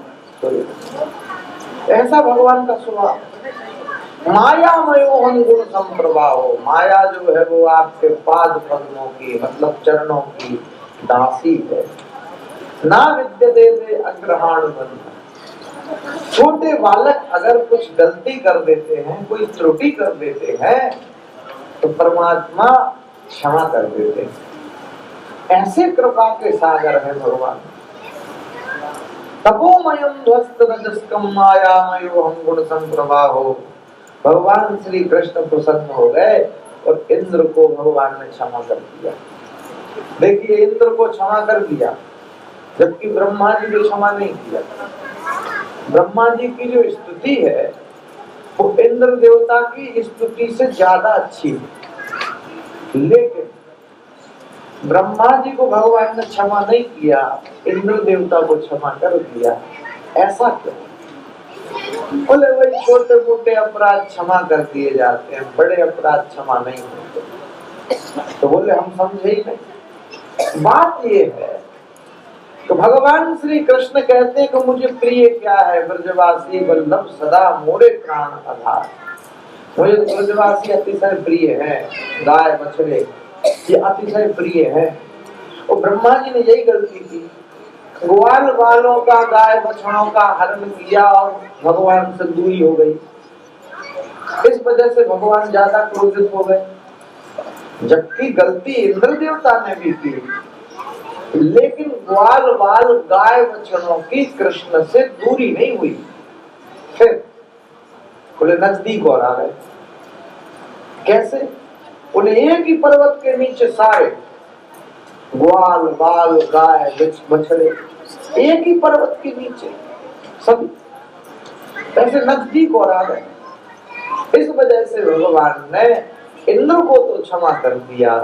ऐसा भगवान का स्वभाव। मायामयोहं गुण संप्रवाहो, माया जो है वो आपके पाद पद्मों की, मतलब चरणों की दासी है। ना विद्यते ते अग्रहाणुबंधम्, छोटे बालक अगर कुछ गलती कर देते हैं, कोई त्रुटि कर देते हैं, तो परमात्मा क्षमा कर देते हैं। ऐसे कृपा के सागर है भगवान। तपोमयम ध्वस्त रजस्कम मायामयोहं गुण संप्रवाहो। भगवान श्री कृष्ण प्रसन्न हो गए और इंद्र को भगवान ने क्षमा कर दिया। देखिए, इंद्र को क्षमा कर दिया, जबकि ब्रह्मा जी ने क्षमा नहीं किया। ब्रह्मा जी की जो स्तुति है वो इंद्र देवता की स्तुति से ज्यादा अच्छी है, लेकिन ब्रह्मा जी को भगवान ने क्षमा नहीं किया, इंद्र देवता को क्षमा कर दिया। ऐसा क्यों? बोले वही छोटे मोटे अपराध क्षमा कर दिए जाते हैं, बड़े अपराध क्षमा नहीं होते। तो बोले हम समझे ही नहीं। बात ये है तो भगवान श्री कृष्ण कहते हैं कि मुझे प्रिय क्या है, ब्रजवासी वल्लभ सदा मोरे प्राण आधार। मुझे ब्रजवासी अतिशय प्रिय है, गाय बछड़े ये अतिशय प्रिय है। और ब्रह्मा जी ने यही गलती की, ग्वाल वालों का गाय बछड़ों का हरण किया और भगवान से दूरी हो गई। इस वजह से भगवान ज्यादा क्रोधित हो गए, जबकि गलती इंद्र देवता ने भी की, लेकिन ग्वाल वाल गाय बछड़ों की कृष्ण से दूरी नहीं हुई। फिर बोले नजदीक और आ गए। कैसे? उन्हें एक ही पर्वत के नीचे सारे ग्वाल बाल गाय बछड़े एक ही पर्वत के नीचे सब ऐसे नजदीक और आ गए। इस वजह से भगवान ने इंद्र को तो क्षमा कर दिया,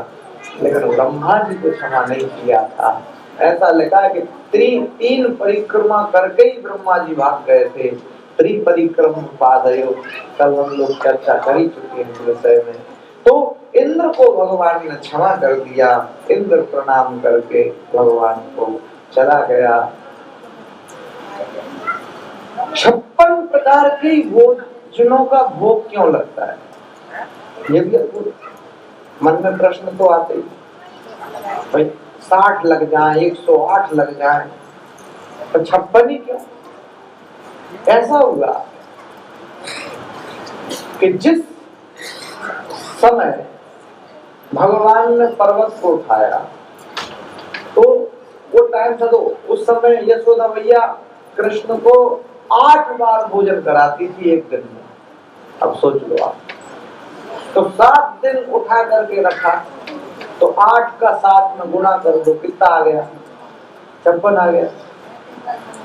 लेकिन ब्रह्मा जी को क्षमा नहीं किया था। ऐसा लिखा है कि तीन परिक्रमा करके ही ब्रह्मा जी भाग गए थे। त्रिपरिक्रम पादयो, कल हम लोग चर्चा कर ही चुके हैं इस विषय में। तो इंद्र को भगवान ने क्षमा कर दिया। इंद्र प्रणाम करके भगवान को चला गया। 56 प्रकार के भोजनों का भोग क्यों लगता है, ये भी मन में प्रश्न तो आते ही। भाई 60 लग जाए, 108 लग जाए, तो 56 ही क्यों? ऐसा हुआ कि जिस समय भगवान ने पर्वत को उठाया तो वो टाइम था, तो उस समय यशोदा मैया कृष्ण को 8 बार भोजन कराती थी एक दिन में। अब सोच लो आप, तो 7 दिन उठा करके रखा, तो 8 का 7 में गुणा कर दो, कितना आ गया? 56 आ गया।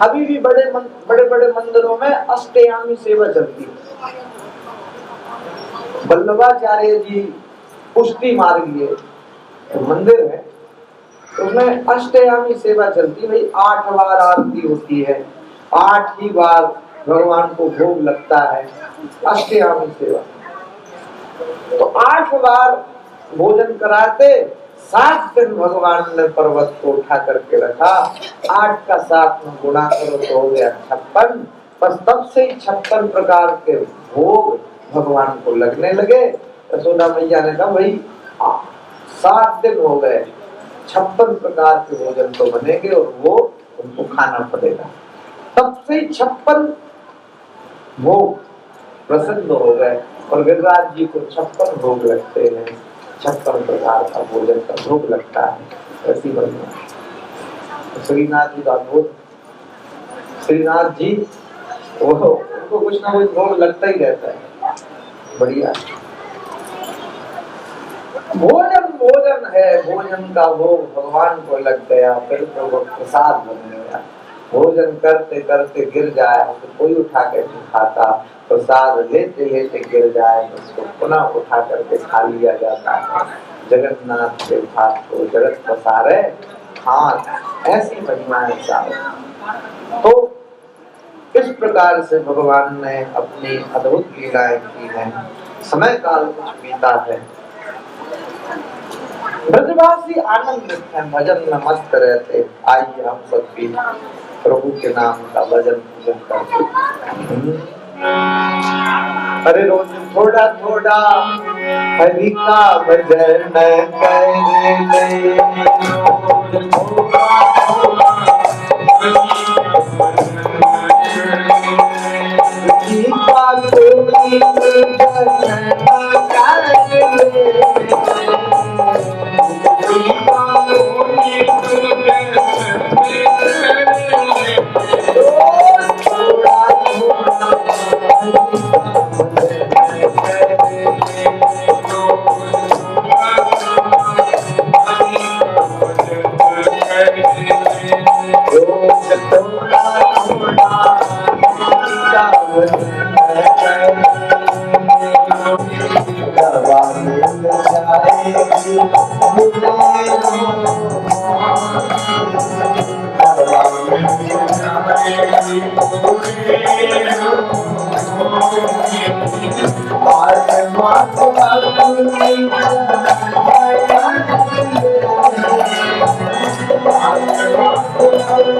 अभी भी बड़े बड़े मंदिरों में अष्टयामी सेवा चलती है। वल्लभाचार्य जी पुष्टि मार्गीय मंदिर है, उसमें अष्टयामी सेवा चलती है। भाई 8 बार आरती होती है, 8 ही बार भगवान को भोग लगता है, अष्टयामी सेवा। तो 8 बार भोजन कराते, 7 दिन भगवान ने पर्वत को उठा करके रखा, 8 का 7 में गुणा करो तो हो गया 56। बस तब से ही 56 प्रकार के भोग भगवान को लगने लगे। यशोदा मैया ने कहा भाई 7 दिन हो गए, 56 प्रकार के भोजन तो बनेंगे और वो उनको खाना पड़ेगा। तब से ही 56 भोग प्रसिद्ध हो गए और गिरिराज जी को 56 भोग लगते हैं। 56 प्रकार का भोजन का भोग लगता है। ऐसी बढ़िया श्रीनाथ जी का अद्भुत, श्रीनाथ जी वो उनको कुछ ना कुछ भोग लगता ही रहता है। बढ़िया भोजन भोजन है, भोजन का भोग भगवान को लग गया, फिर तो वो प्रसाद बन गया। भोजन करते करते गिर जाए तो कोई उठा के नहीं खाता, प्रसाद लेते लेते गिर जाए उसको पुनः उठा करके खा लिया जाता है। जगन्नाथ के भात को जगत पसारे हाथ, ऐसी महिमा है साहब। तो इस प्रकार से भगवान ने अपनी अद्भुत लीलाएं की हैं। समय काल कुछ बीता है, ब्रजवासी आनंदित हैं, भजन में मस्त रहते। आइए हम सब भी प्रभु के नाम का भजन पूजन करते। अरे रोज थोड़ा थोड़ा हरि का भजन करे, रोज थोड़ा थोड़ा हरि का कोई भजन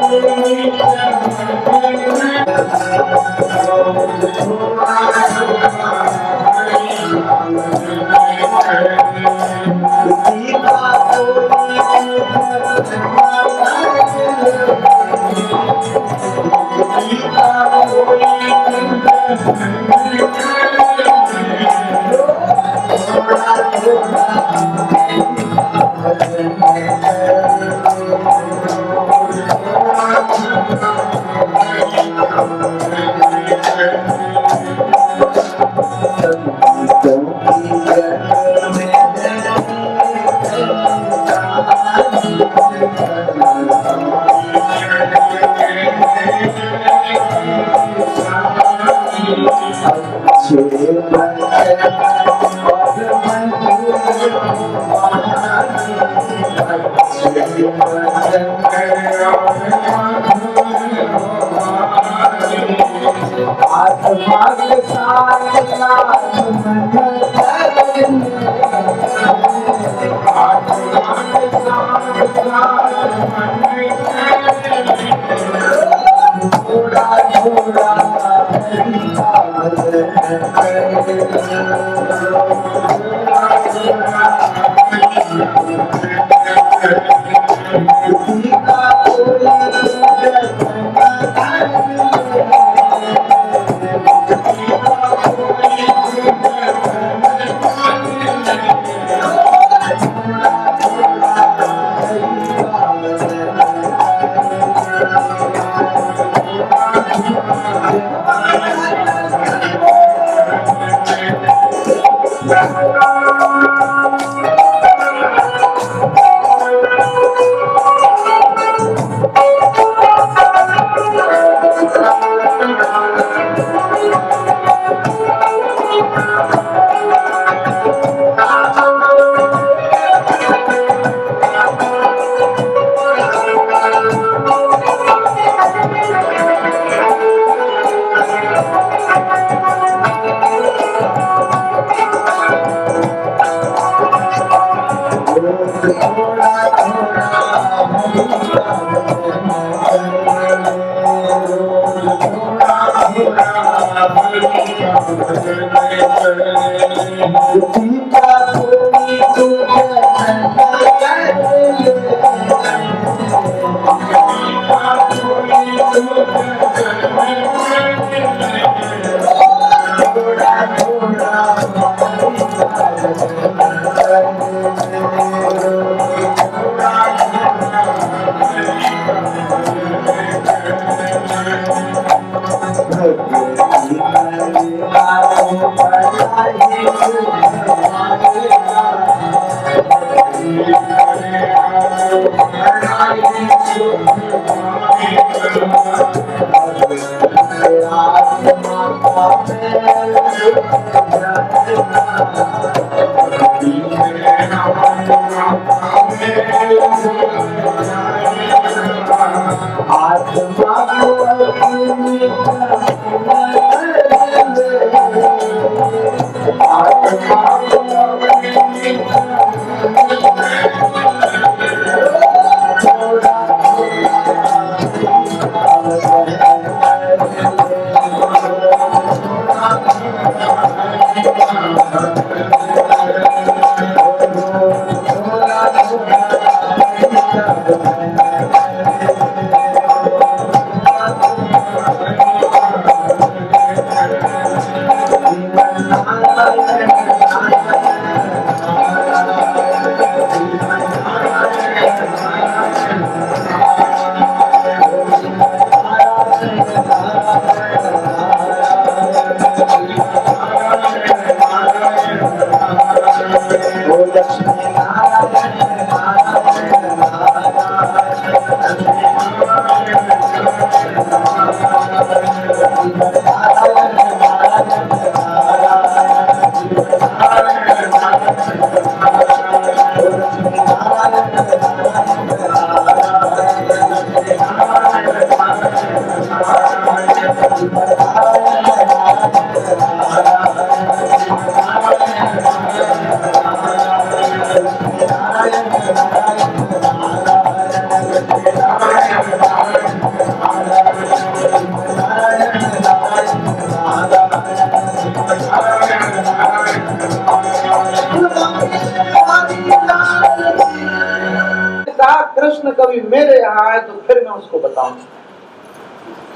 बताऊं।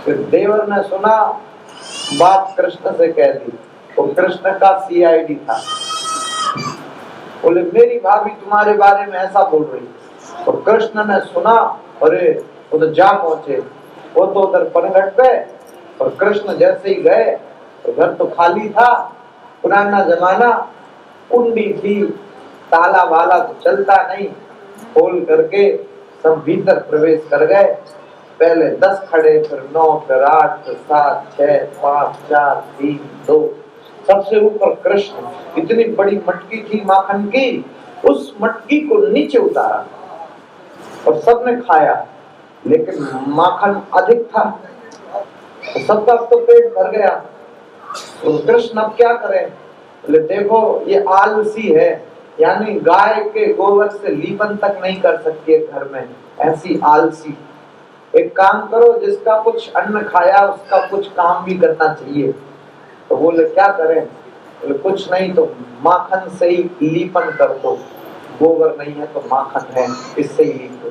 फिर देवर ने सुना, बात कृष्ण से कह दी। तो कृष्ण का CID था, बोले मेरी भाभी तुम्हारे बारे में ऐसा बोल रही। तो कृष्ण ने सुना, अरे वो तो जा पहुंचे, वो तो उधर पनघट पे। और कृष्ण जैसे ही गए तो घर तो खाली था, पुराना जमाना, कुंडी थी, ताला वाला तो चलता नहीं, खोल करके सब भीतर प्रवेश कर गए। पहले 10 खड़े, फिर 9, फिर 8, फिर 7, 6, 5, 4, 3, 2, सबसे ऊपर कृष्ण। इतनी बड़ी मटकी थी माखन की, उस मटकी को नीचे उतारा और सबने खाया, लेकिन माखन अधिक था, सबका तो पेट भर गया। तो कृष्ण अब क्या करें? बोले देखो ये आलसी है, यानी गाय के गोबर से लीपन तक नहीं कर सकती है घर में, ऐसी आलसी। एक काम करो, जिसका कुछ अन्न खाया उसका कुछ काम भी करना चाहिए। तो बोले क्या करें? बोले कुछ नहीं तो माखन से ही लीपन कर दो, गोबर नहीं है तो माखन है, इससे ही लीप दो।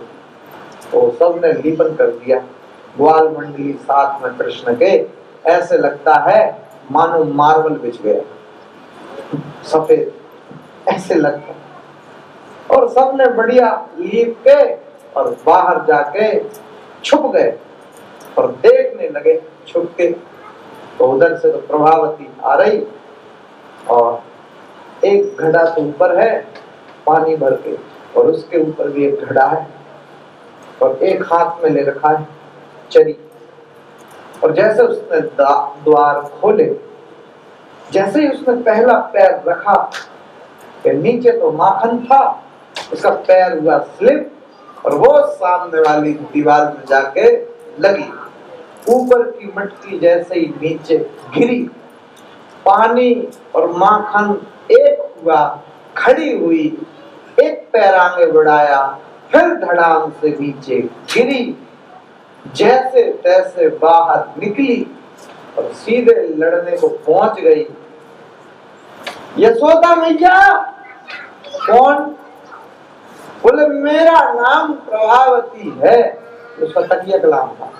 तो सबने लीपन कर दिया, ग्वाल मंडली साथ में कृष्ण के। ऐसे लगता है मानो मार्बल बिछ गया, सफेद ऐसे लगता। और सबने बढ़िया लीप के और बाहर जाके छुप गए और देखने लगे छुप के। तो उधर से तो प्रभावती आ रही और एक घड़ा तो ऊपर है पानी भर के, और उसके ऊपर भी एक घड़ा है, और एक हाथ में ले रखा है चरी। और जैसे उसने द्वार खोले, जैसे ही उसने पहला पैर रखा, नीचे तो माखन था, उसका पैर हुआ स्लिप और वो सामने वाली दीवार में जाके लगी। ऊपर की मटकी जैसे ही नीचे गिरी, पानी और माखन एक हुआ, खड़ी हुई, एक पैर आगे बढ़ाया, फिर धड़ाम से नीचे गिरी, जैसे तैसे बाहर निकली और सीधे लड़ने को पहुंच गई। यशोदा मैया। कौन? बोले मेरा नाम प्रभावती है। उसका तकिया कलाम था,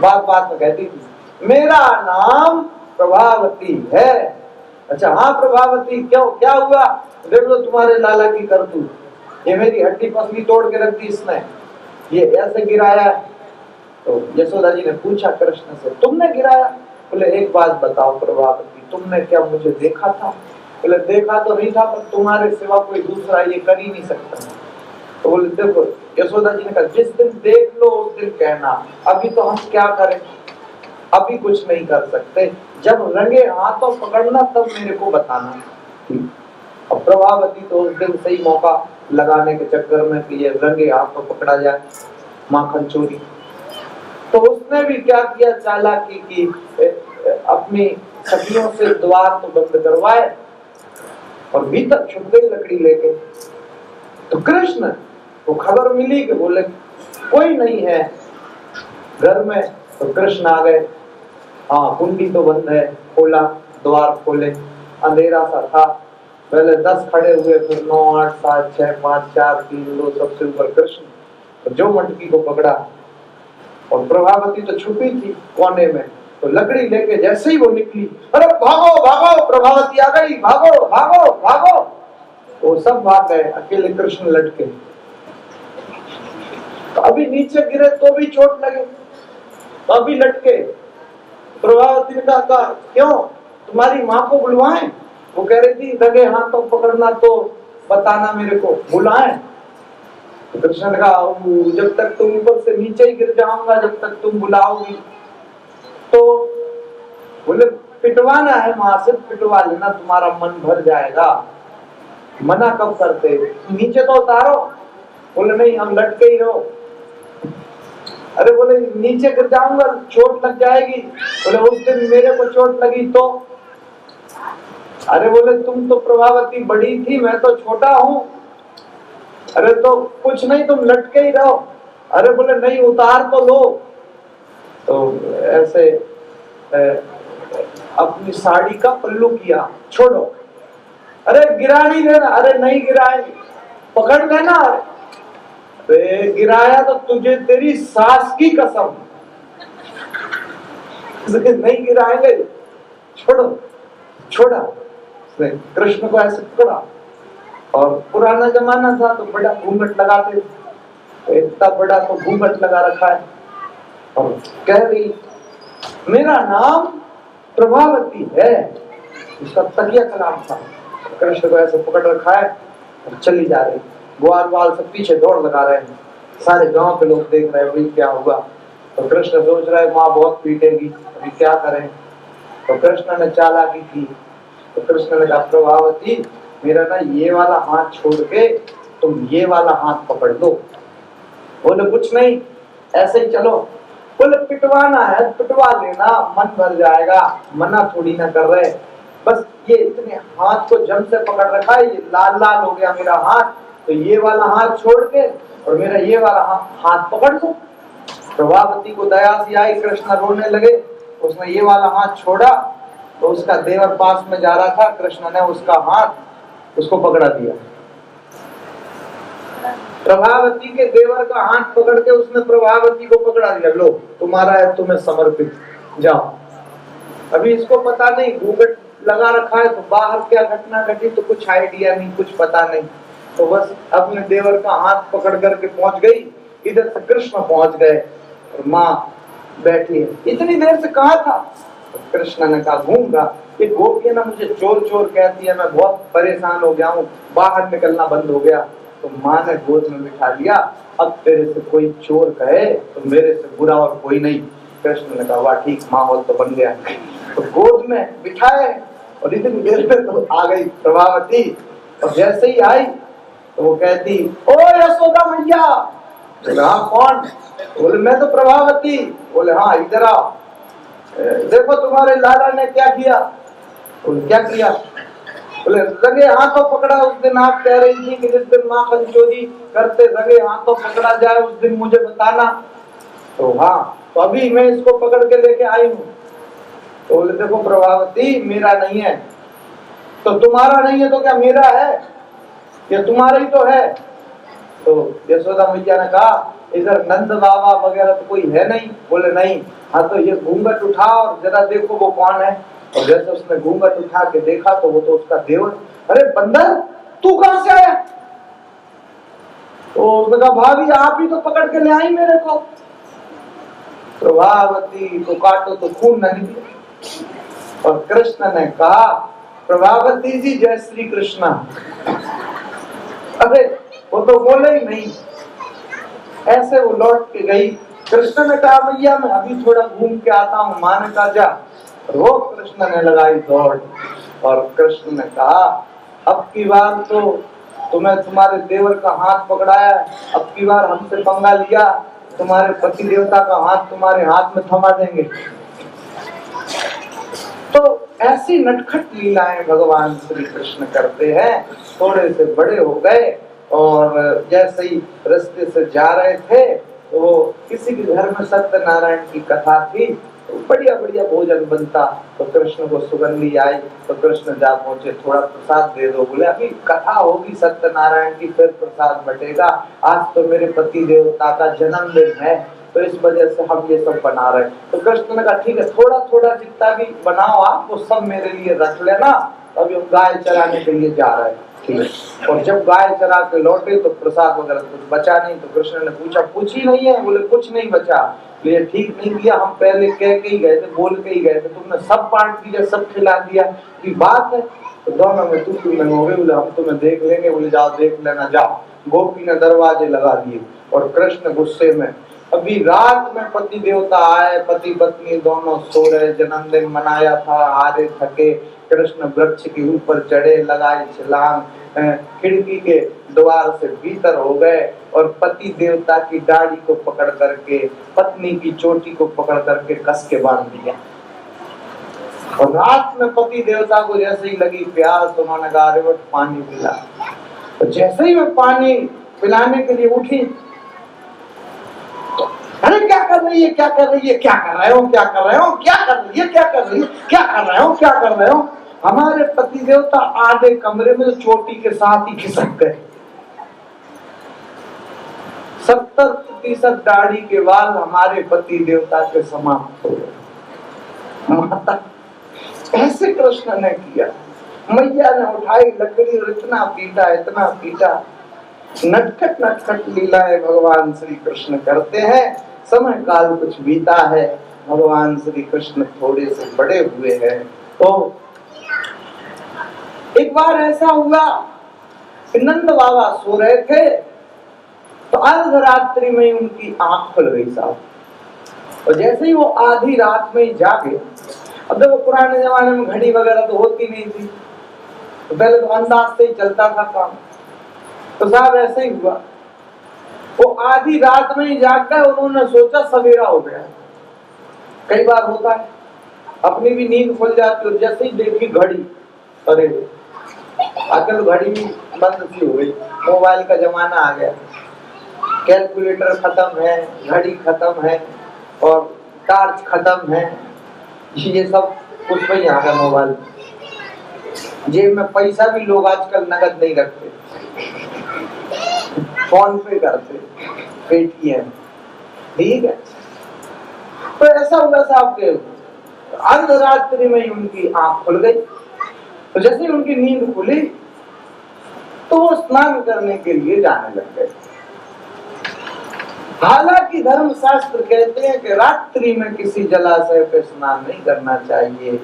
बात बात में कहती थी मेरा नाम प्रभावती है। अच्छा हाँ प्रभावती, क्यों क्या हुआ? देख लो तुम्हारे लाला की करतूत, ये मेरी हड्डी पसली तोड़ के रख दी इसने, ये ऐसे गिराया है। तो यशोदा जी ने पूछा कृष्ण से, तुमने गिराया? बोले एक बात बताओ प्रभावती, तुमने क्या मुझे देखा था? बोले देखा तो नहीं था, पर तुम्हारे सिवा कोई दूसरा ये कर ही नहीं सकता। तो बोले देखो, यशोदा जी ने कहा जिस दिन देख लो उस दिन कहना, अभी तो हम क्या करें, अभी कुछ नहीं कर सकते, जब रंगे हाथों पकड़ना तब मेरे को बताना। और प्रभावती तो उस दिन सही मौका लगाने के चक्कर में कि ये रंगे हाथों पकड़ा जाए माखन चोरी, तो उसने भी क्या किया चालाकी की, अपनी सखियों से द्वार तो बंद करवाए और भीतर छुप गई लकड़ी लेके। तो कृष्ण को खबर मिली कि बोले कोई नहीं है घर में। तो कृष्ण आ गए, हाँ कुंडी तो बंद है, खोला द्वार खोले, अंधेरा सा था। पहले 10 खड़े हुए, फिर 9, 8, 7, 6, 5, 4, 3, 2, सबसे ऊपर कृष्ण। तो जो मटकी को पकड़ा, और प्रभावती तो छुपी थी कोने में, तो लकड़ी लेके जैसे ही वो निकली, अरे भागो भागो प्रभावती आ गई, भागो भागो भागो। वो सब भाग गए, अकेले कृष्ण लटके। तो अभी नीचे गिरे तो भी चोट लगे, तो अभी लटके। प्रभावती ने कहा क्यों, तुम्हारी माँ को बुलवाएं? वो कह रही थी रंगे हाथों पकड़ना तो बताना मेरे को, बुलाएं? तो कृष्ण ने कहा जब तक तुम ऊपर से नीचे ही गिर जाऊंगा, जब तक तुम बुलाओगी। तो बोले पिटवाना है, माँ से पिटवा लेना, तुम्हारा मन भर जाएगा। मना कब करते, नीचे तो उतारो। बोले नहीं हम लटके ही रहो। अरे बोले नीचे गिर जाऊंगा, चोट लग जाएगी। बोले उस दिन मेरे को चोट लगी तो? अरे बोले तुम तो प्रभावती बड़ी थी, मैं तो छोटा हूँ। अरे तो कुछ नहीं, तुम लटके ही रहो। अरे बोले नहीं उतार तो लो। तो ऐसे अपनी साड़ी का पल्लू किया, छोड़ो। अरे गिरा नहीं देना, अरे नहीं गिराएंगे, पकड़ लेना। अरे गिराया तो तुझे तेरी सास की कसम, नहीं गिराएंगे, छोड़ो, छोड़ा। उसने कृष्ण को ऐसे पकड़ा, और पुराना जमाना था तो बड़ा घूंघट लगाते थे, तो इतना बड़ा तो घूंघट लगा रखा है, और कह रही मेरा नाम प्रभावती है, उसका तकिया का नाम था। कृष्ण को ऐसे पकड़ रखा है और चली जा रही, ग्वाल बाल सब पीछे दौड़ लगा रहे हैं, सारे गांव के लोग देख रहे हैं भाई क्या हुआ। तो कृष्ण सोच रहा है माँ बहुत पीटेगी, अभी क्या करें। तो कृष्ण ने चालाकी की, तो कृष्ण ने कहा प्रभावती मेरा ना ये वाला हाथ छोड़ के तुम ये वाला हाथ पकड़ लो। बोले कुछ नहीं, ऐसे ही चलो। बोले पिटवाना है पिटवा लेना, मन भर जाएगा, मना थोड़ी ना कर रहे, बस ये इतने हाथ को जम से पकड़ रखा है, ये लाल लाल हो गया मेरा हाथ, तो ये वाला हाथ छोड़ के और मेरा ये वाला हाथ पकड़ लो। प्रभावती को दया सी आई, कृष्ण रोने लगे, उसने ये वाला हाथ छोड़ा, तो उसका देवर पास में जा रहा था, कृष्ण ने उसका हाथ उसको पकड़ा दिया। प्रभावती के देवर का हाथ पकड़ के उसने प्रभावती को पकड़ा दिया, लो तुम्हारा है, तुम्हें समर्पित, जाओ। अभी इसको पता नहीं, घूंघट लगा रखा है, तो बाहर क्या घटना घटी तो कुछ आइडिया नहीं, कुछ पता नहीं, तो बस अपने देवर का हाथ पकड़ करके पहुंच गई। इधर से कृष्ण पहुंच गए और माँ बैठी है, इतनी देर से कहाँ था। तो कृष्ण ने कहा घूम रहा, ये गोपियां ना मुझे चोर चोर कहती है, मैं बहुत परेशान हो गया हूँ, बाहर निकलना बंद हो गया। तो माँ ने गोद में बिठा लिया, अब तेरे से कोई चोर कहे तो मेरे से बुरा और कोई नहीं। कृष्ण ने कहा वाह ठीक, माहौल तो बन गया। तो गोद में बिठाए और इतनी देर में तो आ गई प्रभावती, और जैसे ही आई तो वो कहती ओ यशोदा मैया। बोले हाँ कौन? बोले मैं तो प्रभावती। बोले हाँ इधर आओ, देखो तुम्हारे लाला ने क्या किया। बोले क्या किया? बोले रंगे हाथों पकड़ा, उस दिन आप कह रही थी कि जिस दिन माखन चोरी करते रंगे हाथों पकड़ा जाए उस दिन मुझे बताना। तो हाँ, तो अभी मैं इसको पकड़ के लेके आई हूँ। तो बोले देखो प्रभावती मेरा नहीं है, तो तुम्हारा नहीं है तो क्या मेरा है? ये तुम्हारा ही तो है। तो यशोदा मैया ने कहा इधर नंद बाबा वगैरह तो कोई है नहीं। बोले नहीं। हाँ तो ये घूंघट उठाओ और जरा देखो वो कौन है। और जैसे उसने घूंघट उठा के देखा तो वो तो उसका देवर। अरे बंदर तू कहां से आया? तो उसने कहा भाभी आप ही तो पकड़ के ले आई मेरे को। प्रभावती को काटो तो खून न निकले। और कृष्ण ने कहा प्रभावती जी जय श्री कृष्ण। अरे वो तो बोले ही नहीं, ऐसे वो लौट के गई। कृष्ण ने कहा भैया मैं अभी थोड़ा घूम के आता हूँ, माँ ने कहा जा। वो कृष्ण ने लगाई दौड़, और कृष्ण ने कहा अब की बार तो तुम्हें तुम्हारे देवर का हाथ पकड़ाया, अब की बार हमसे पंगा लिया तुम्हारे पति देवता का हाथ तुम्हारे हाथ में थमा देंगे। तो ऐसी नटखट लीलाएं भगवान श्री कृष्ण करते हैं। थोड़े से बड़े हो गए और जैसे ही रास्ते से जा रहे थे तो किसी के घर में सत्यनारायण की कथा थी, तो बढ़िया बढ़िया भोजन बनता, तो कृष्ण को सुगंधी आई, तो कृष्ण जा पहुंचे थोड़ा प्रसाद दे दो। बोले अभी कथा होगी सत्यनारायण की फिर प्रसाद बटेगा, आज तो मेरे पति देवता का जन्मदिन है तो इस वजह से हम ये सब बना रहे हैं। तो कृष्ण ने कहा ठीक है थोड़ा थोड़ा जितना भी बनाओ आप वो सब मेरे लिए रख लेना, अभी हम गाय चराने के लिए जा रहे हैं। ठीक है। और जब गाय चरा के लौटे तो प्रसाद वगैरह कुछ बचा नहीं। तो कृष्ण ने पूछा कुछ ही नहीं है? बोले कुछ नहीं बचा। ये ठीक नहीं किया, हम पहले कह के ही गए थे, बोल के ही गए थे, तुमने सब बांट दिया सब खिला दिया, की बात है। तो दोनों में तू हो गए। बोले हम तुम्हें देख लेंगे। बोले जाओ देख लेना जाओ। गोपी ने दरवाजे लगा दिए और कृष्ण गुस्से में। अभी रात में पति देवता आए, पति पत्नी दोनों सो रहे, जन्मदिन मनाया था, हारे थके। कृष्ण वृक्ष के ऊपर चढ़े, लगाए छलांग, खिड़की के द्वार से भीतर हो गए और पति देवता की दाढ़ी को पकड़ करके, पत्नी की चोटी को पकड़ करके कस के बांध दिया। और रात में पति देवता को जैसे ही लगी प्यास तो उन्होंने कहा अरे पानी पिला। तो जैसे ही मैं पानी पिलाने के लिए उठी, अरे क्या कर रही है, क्या कर रही है, क्या कर रहे हो, क्या कर रहे हो, क्या कर रही है, क्या कर रही है, क्या कर रहे हो, क्या कर रहे हो। हमारे पति देवता आधे कमरे में चोटी के साथ ही खिसक गए। 70% दाढ़ी के बाल हमारे पति देवता के समाप्त हो गए। माता ऐसे कृष्ण ने किया। मैया ने उठाई लकड़ी और इतना पीटा। नटखट नटखट लीलाएं भगवान श्री कृष्ण करते हैं। समय काल कुछ बीता है, भगवान श्री कृष्ण थोड़े से बड़े हुए हैं। तो एक बार ऐसा हुआ कि नंद बाबा सो रहे थे, तो अर्धरात्रि में उनकी आंख खुल गई साहब। और जैसे ही वो आधी रात में जागे, अब देखो पुराने जमाने में घड़ी वगैरह तो होती नहीं थी, तो पहले तो अंदाज से ही चलता था काम। तो साहब ऐसे ही हुआ, वो आधी रात में ही जाग गए। उन्होंने सोचा सवेरा हो गया। कई बार होता है, अपनी भी नींद खुल जाती है, जैसे ही देखी घड़ी, अरे आजकल घड़ी भी बंद सी हो गई, मोबाइल का जमाना आ गया, कैलकुलेटर खत्म है, घड़ी खत्म है और टार्च खत्म है, ये सब कुछ नहीं आ गया मोबाइल। जेब में पैसा भी लोग आजकल नगद नहीं रखते, फोन पे करते, पेटीएम। ठीक है, तो ऐसा हुआ साहब के अर्धरात्रि में ही उनकी आंख खुल गई। तो जैसे ही उनकी नींद खुली तो वो स्नान करने के लिए जाने लग गए। हालांकि धर्म शास्त्र कहते हैं कि रात्रि में किसी जलाशय पे स्नान नहीं करना चाहिए,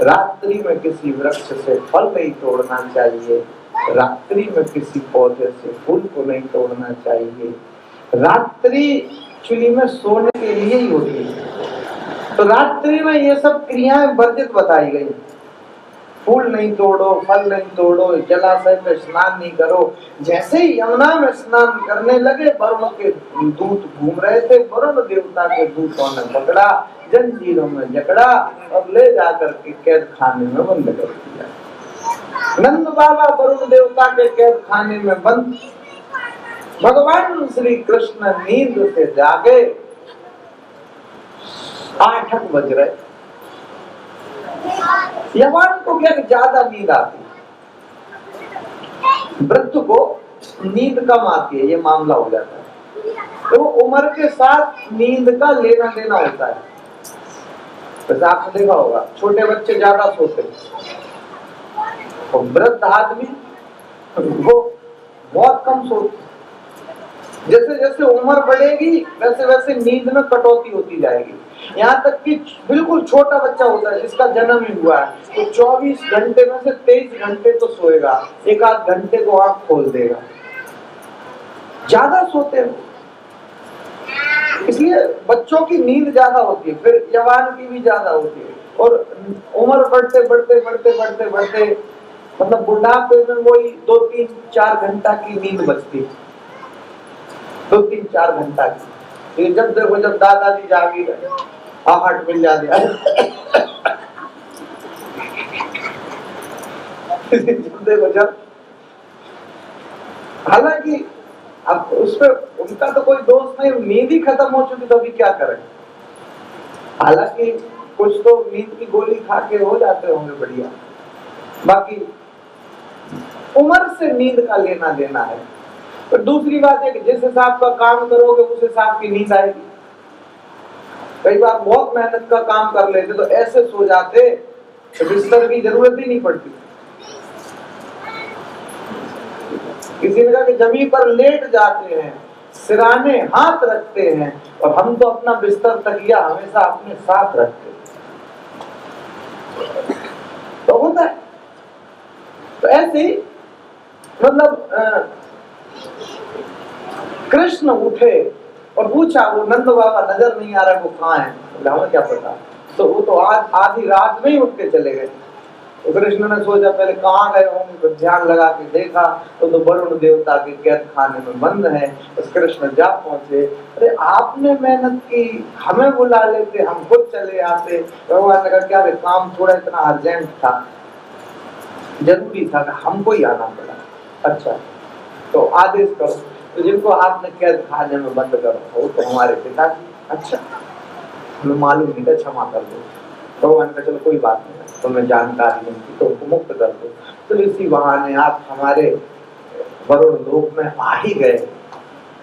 रात्रि में किसी वृक्ष से फल नहीं तोड़ना चाहिए, रात्रि में किसी पौधे से फूल को नहीं तोड़ना चाहिए। रात्रि एक्चुअली में सोने के लिए ही होती है, तो रात्रि में ये सब क्रियाएं वर्जित बताई गई। फूल नहीं तोड़ो, फल नहीं तोड़ो, जलाशय में स्नान नहीं करो। जैसे ही यमुना में स्नान करने लगे, वरुण के दूत घूम रहे थे, वरुण देवता के दूतों ने पकड़ा, जंजीरों में जकड़ा और ले जाकर के कैद खाने में बंद कर दिया। नंद बाबा वरुण देवता के कैद खाने में बंद। भगवान श्री कृष्ण नींद से जागे, 8 बज रहे। यवान को क्या ज्यादा नींद आती, वृद्ध को नींद कम आती है, ये मामला हो जाता है। तो उम्र के साथ नींद का लेना देना होता है। वैसे आपने देखा होगा, छोटे बच्चे ज्यादा सोते हैं, तो वृद्ध आदमी वो बहुत कम सोते। जैसे जैसे उम्र बढ़ेगी वैसे वैसे नींद में कटौती होती जाएगी। यहाँ तक कि बिल्कुल छोटा बच्चा होता है जिसका जन्म ही हुआ है, तो 24 घंटे में से 23 घंटे तो सोएगा, 1 आध घंटे को आंख खोल देगा। ज्यादा सोते हैं, इसलिए बच्चों की नींद ज्यादा होती है, फिर जवान की भी ज्यादा होती है। और उम्र बढ़ते बढ़ते बढ़ते बढ़ते बढ़ते मतलब बुढ़ापे में वही 2-3-4 घंटा की नींद बचती है, 2-3-4 घंटा की। जब देखो, जब दादाजी जागी रहे, आहट मिल जाती है। जब देखो, जब हालांकि अब उस पर उनका तो कोई दोष नहीं, नींद ही खत्म हो चुकी, तो अभी क्या करें। हालांकि कुछ तो नींद की गोली खा के हो जाते होंगे बढ़िया, बाकी उम्र से नींद का लेना देना है। तो दूसरी बात है कि जिस हिसाब का काम करोगे उस हिसाब की नींद आएगी। कई बार बहुत मेहनत का काम कर लेते तो ऐसे सो जाते तो बिस्तर की जरूरत ही नहीं पड़ती। किसी ने कहा कि जमीन पर लेट जाते हैं, सिराने हाथ रखते हैं, और हम तो अपना बिस्तर तकिया हमेशा अपने साथ रखते हैं। तो होता है। तो ऐसे ही मतलब कृष्ण उठे और पूछा, वो नंद बाबा नजर नहीं आ रहा, वो कहाँ है? हमें क्या पता। तो वो तो आज आधी रात में ही उठ के चले गए। तो कृष्ण ने सोचा पहले कहाँ गए होंगे, तो ध्यान लगा के देखा तो वरुण देवता के कैद खाने में बंद है। तो कृष्ण जा पहुंचे, अरे आपने मेहनत की, हमें बुला लेते, हम खुद चले आते। भगवान ने कहा क्या रे, काम थोड़ा इतना अर्जेंट था, जरूरी था कि हमको ही आना पड़ा। अच्छा तो आदेश करो, तो जिनको आपने कैद खाने में बंद करो तो हमारे पिताजी। अच्छा हमें मालूम नहीं था, क्षमा कर दो। भगवान का चलो कोई बात नहीं, तो मैं जानकारी नहीं थी, तो उनको मुक्त कर दो। तो इसी बहाने आप हमारे वरुण लोक में आ ही गए,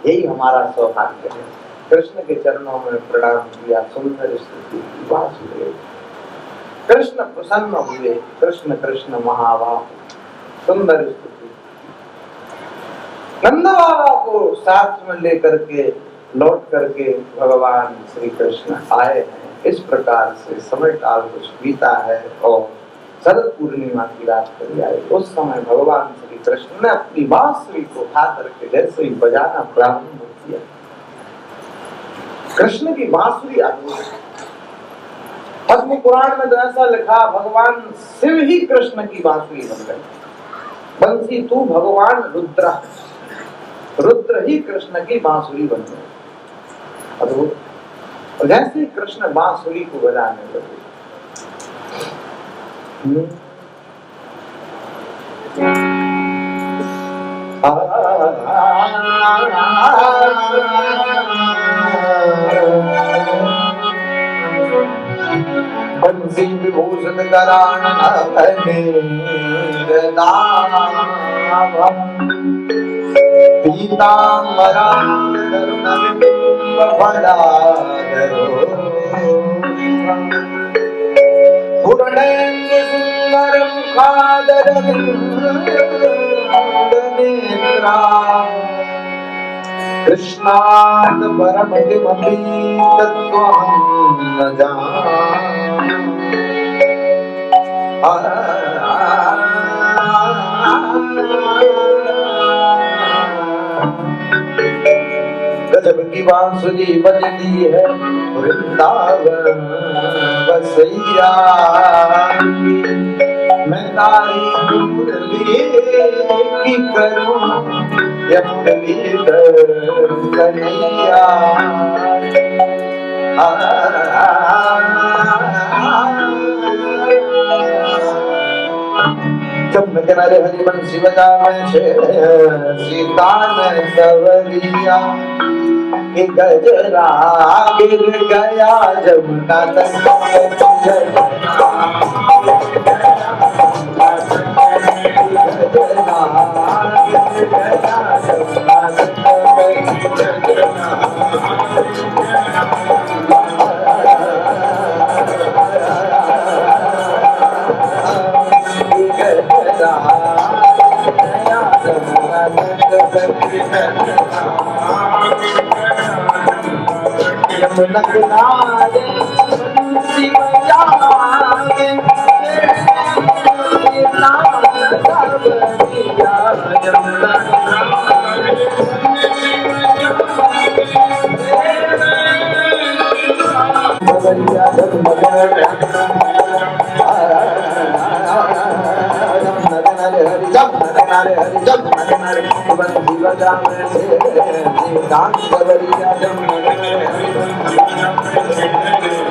यही हमारा सौभाग्य है। कृष्ण के चरणों में प्रणाम किया, सुंदर स्तुति वासुदेव। कृष्ण प्रसन्न हुए। कृष्ण कृष्ण महाभाव, सुंदर स्तुति। नंद बाबा को साथ में लेकर के लौट करके भगवान श्री कृष्ण आए हैं। इस प्रकार से समय काल कुछ बीता है और शरद पूर्णिमा की रात करी आई। उस समय भगवान श्री कृष्ण ने अपनी बांसुरी को उठा करके जैसे ही बजाना प्रारंभ किया, कृष्ण की बांसुरी अद्भुत। पद्म पुराण में ऐसा लिखा, भगवान शिव ही कृष्ण की बांसुरी बन गए। बंसी तू भगवान रुद्र, रुद्र ही कृष्ण की बांसुरी बन गए। अद्भुत। और जैसे कृष्ण बांसुरी को बजाने लगे, बंसी विभूषण करान पीतांबरां तरुणबिंब फलाधरो पूर्णेन्दु सुंदरं खादरविन्दनेत्रा कृष्णात् परमतिमपि तत्त्वं न जाने। गजब की बांसुरी बजती है वृंदावन बसैया, मैं तारी मुरली की करूं कन्हैया। चमक नर हरि बंसी बजावे सीता ने सवरिया कि गजरा गिर गया जमुना तट। यमुना किनारे बंसी बजावे सीता सवरिया, यमुना किनारे हरि बंसी बजावे तेरे सीता सवरिया, यमुना किनारे बंसी बजावे तेरे सीता सवरिया,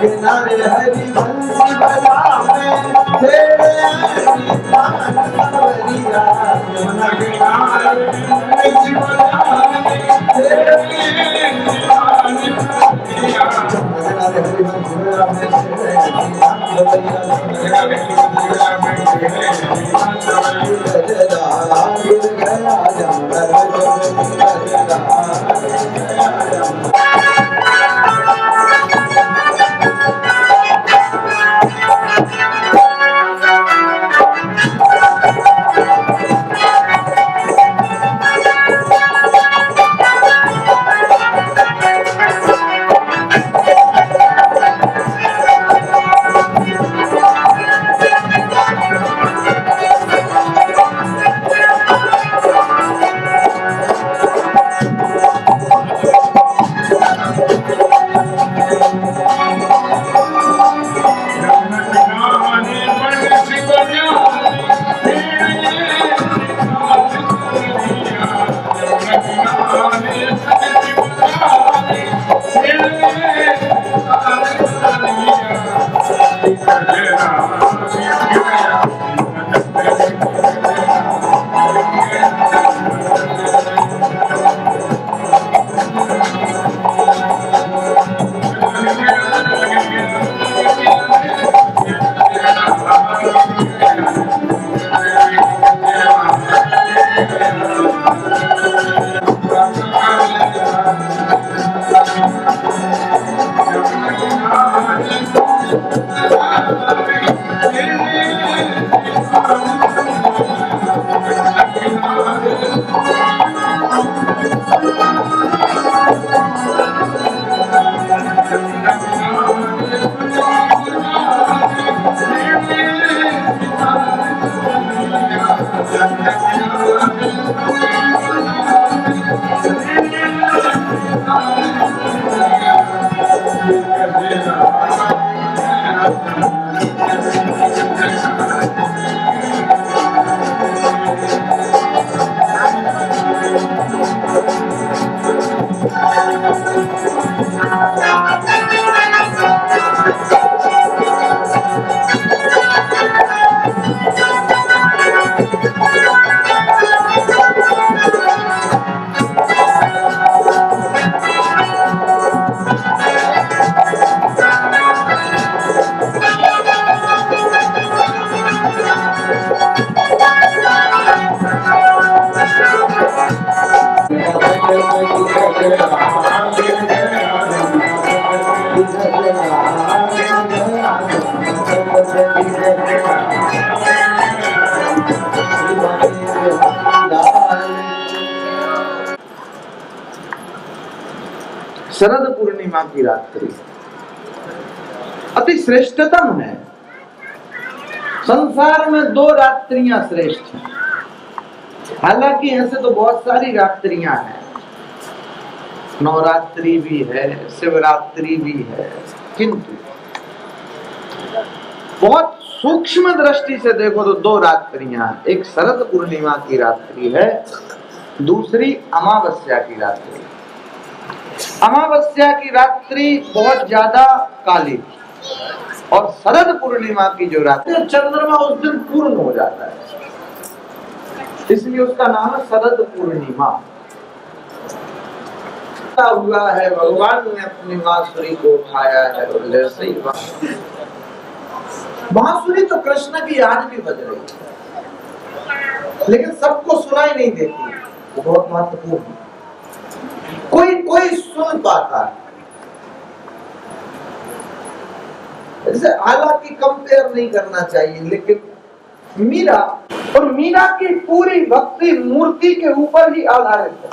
किनारे हरि बंसी बजावे तेरे सीता सवरिया, गजरा गिर गया जमुना शरद पूर्णिमा की रात्रि अति श्रेष्ठतम है। संसार में 2 रात्रियां श्रेष्ठ हैं। हालांकि ऐसे तो बहुत सारी रात्रियां हैं, नवरात्रि भी है, शिवरात्रि भी है, किंतु बहुत सूक्ष्म दृष्टि से देखो तो 2 रात्रियां, एक शरद पूर्णिमा की रात्रि है, दूसरी अमावस्या की रात्रि। अमावस्या की रात्रि बहुत ज्यादा काली और शरद पूर्णिमा की जो रात्रि चंद्रमा उस दिन पूर्ण हो जाता है, इसलिए उसका नाम है शरद पूर्णिमा। हुआ है भगवान ने अपनी बांसुरी को उठाया है और जैसे ही बांसुरी तो कृष्ण की आज भी बज रही है, लेकिन सबको सुनाई नहीं देती, बहुत महत्वपूर्ण। कोई सुन पाता है, जैसे हालांकि कंपेयर नहीं करना चाहिए, लेकिन मीरा और मीरा की पूरी भक्ति मूर्ति के ऊपर ही आधारित है।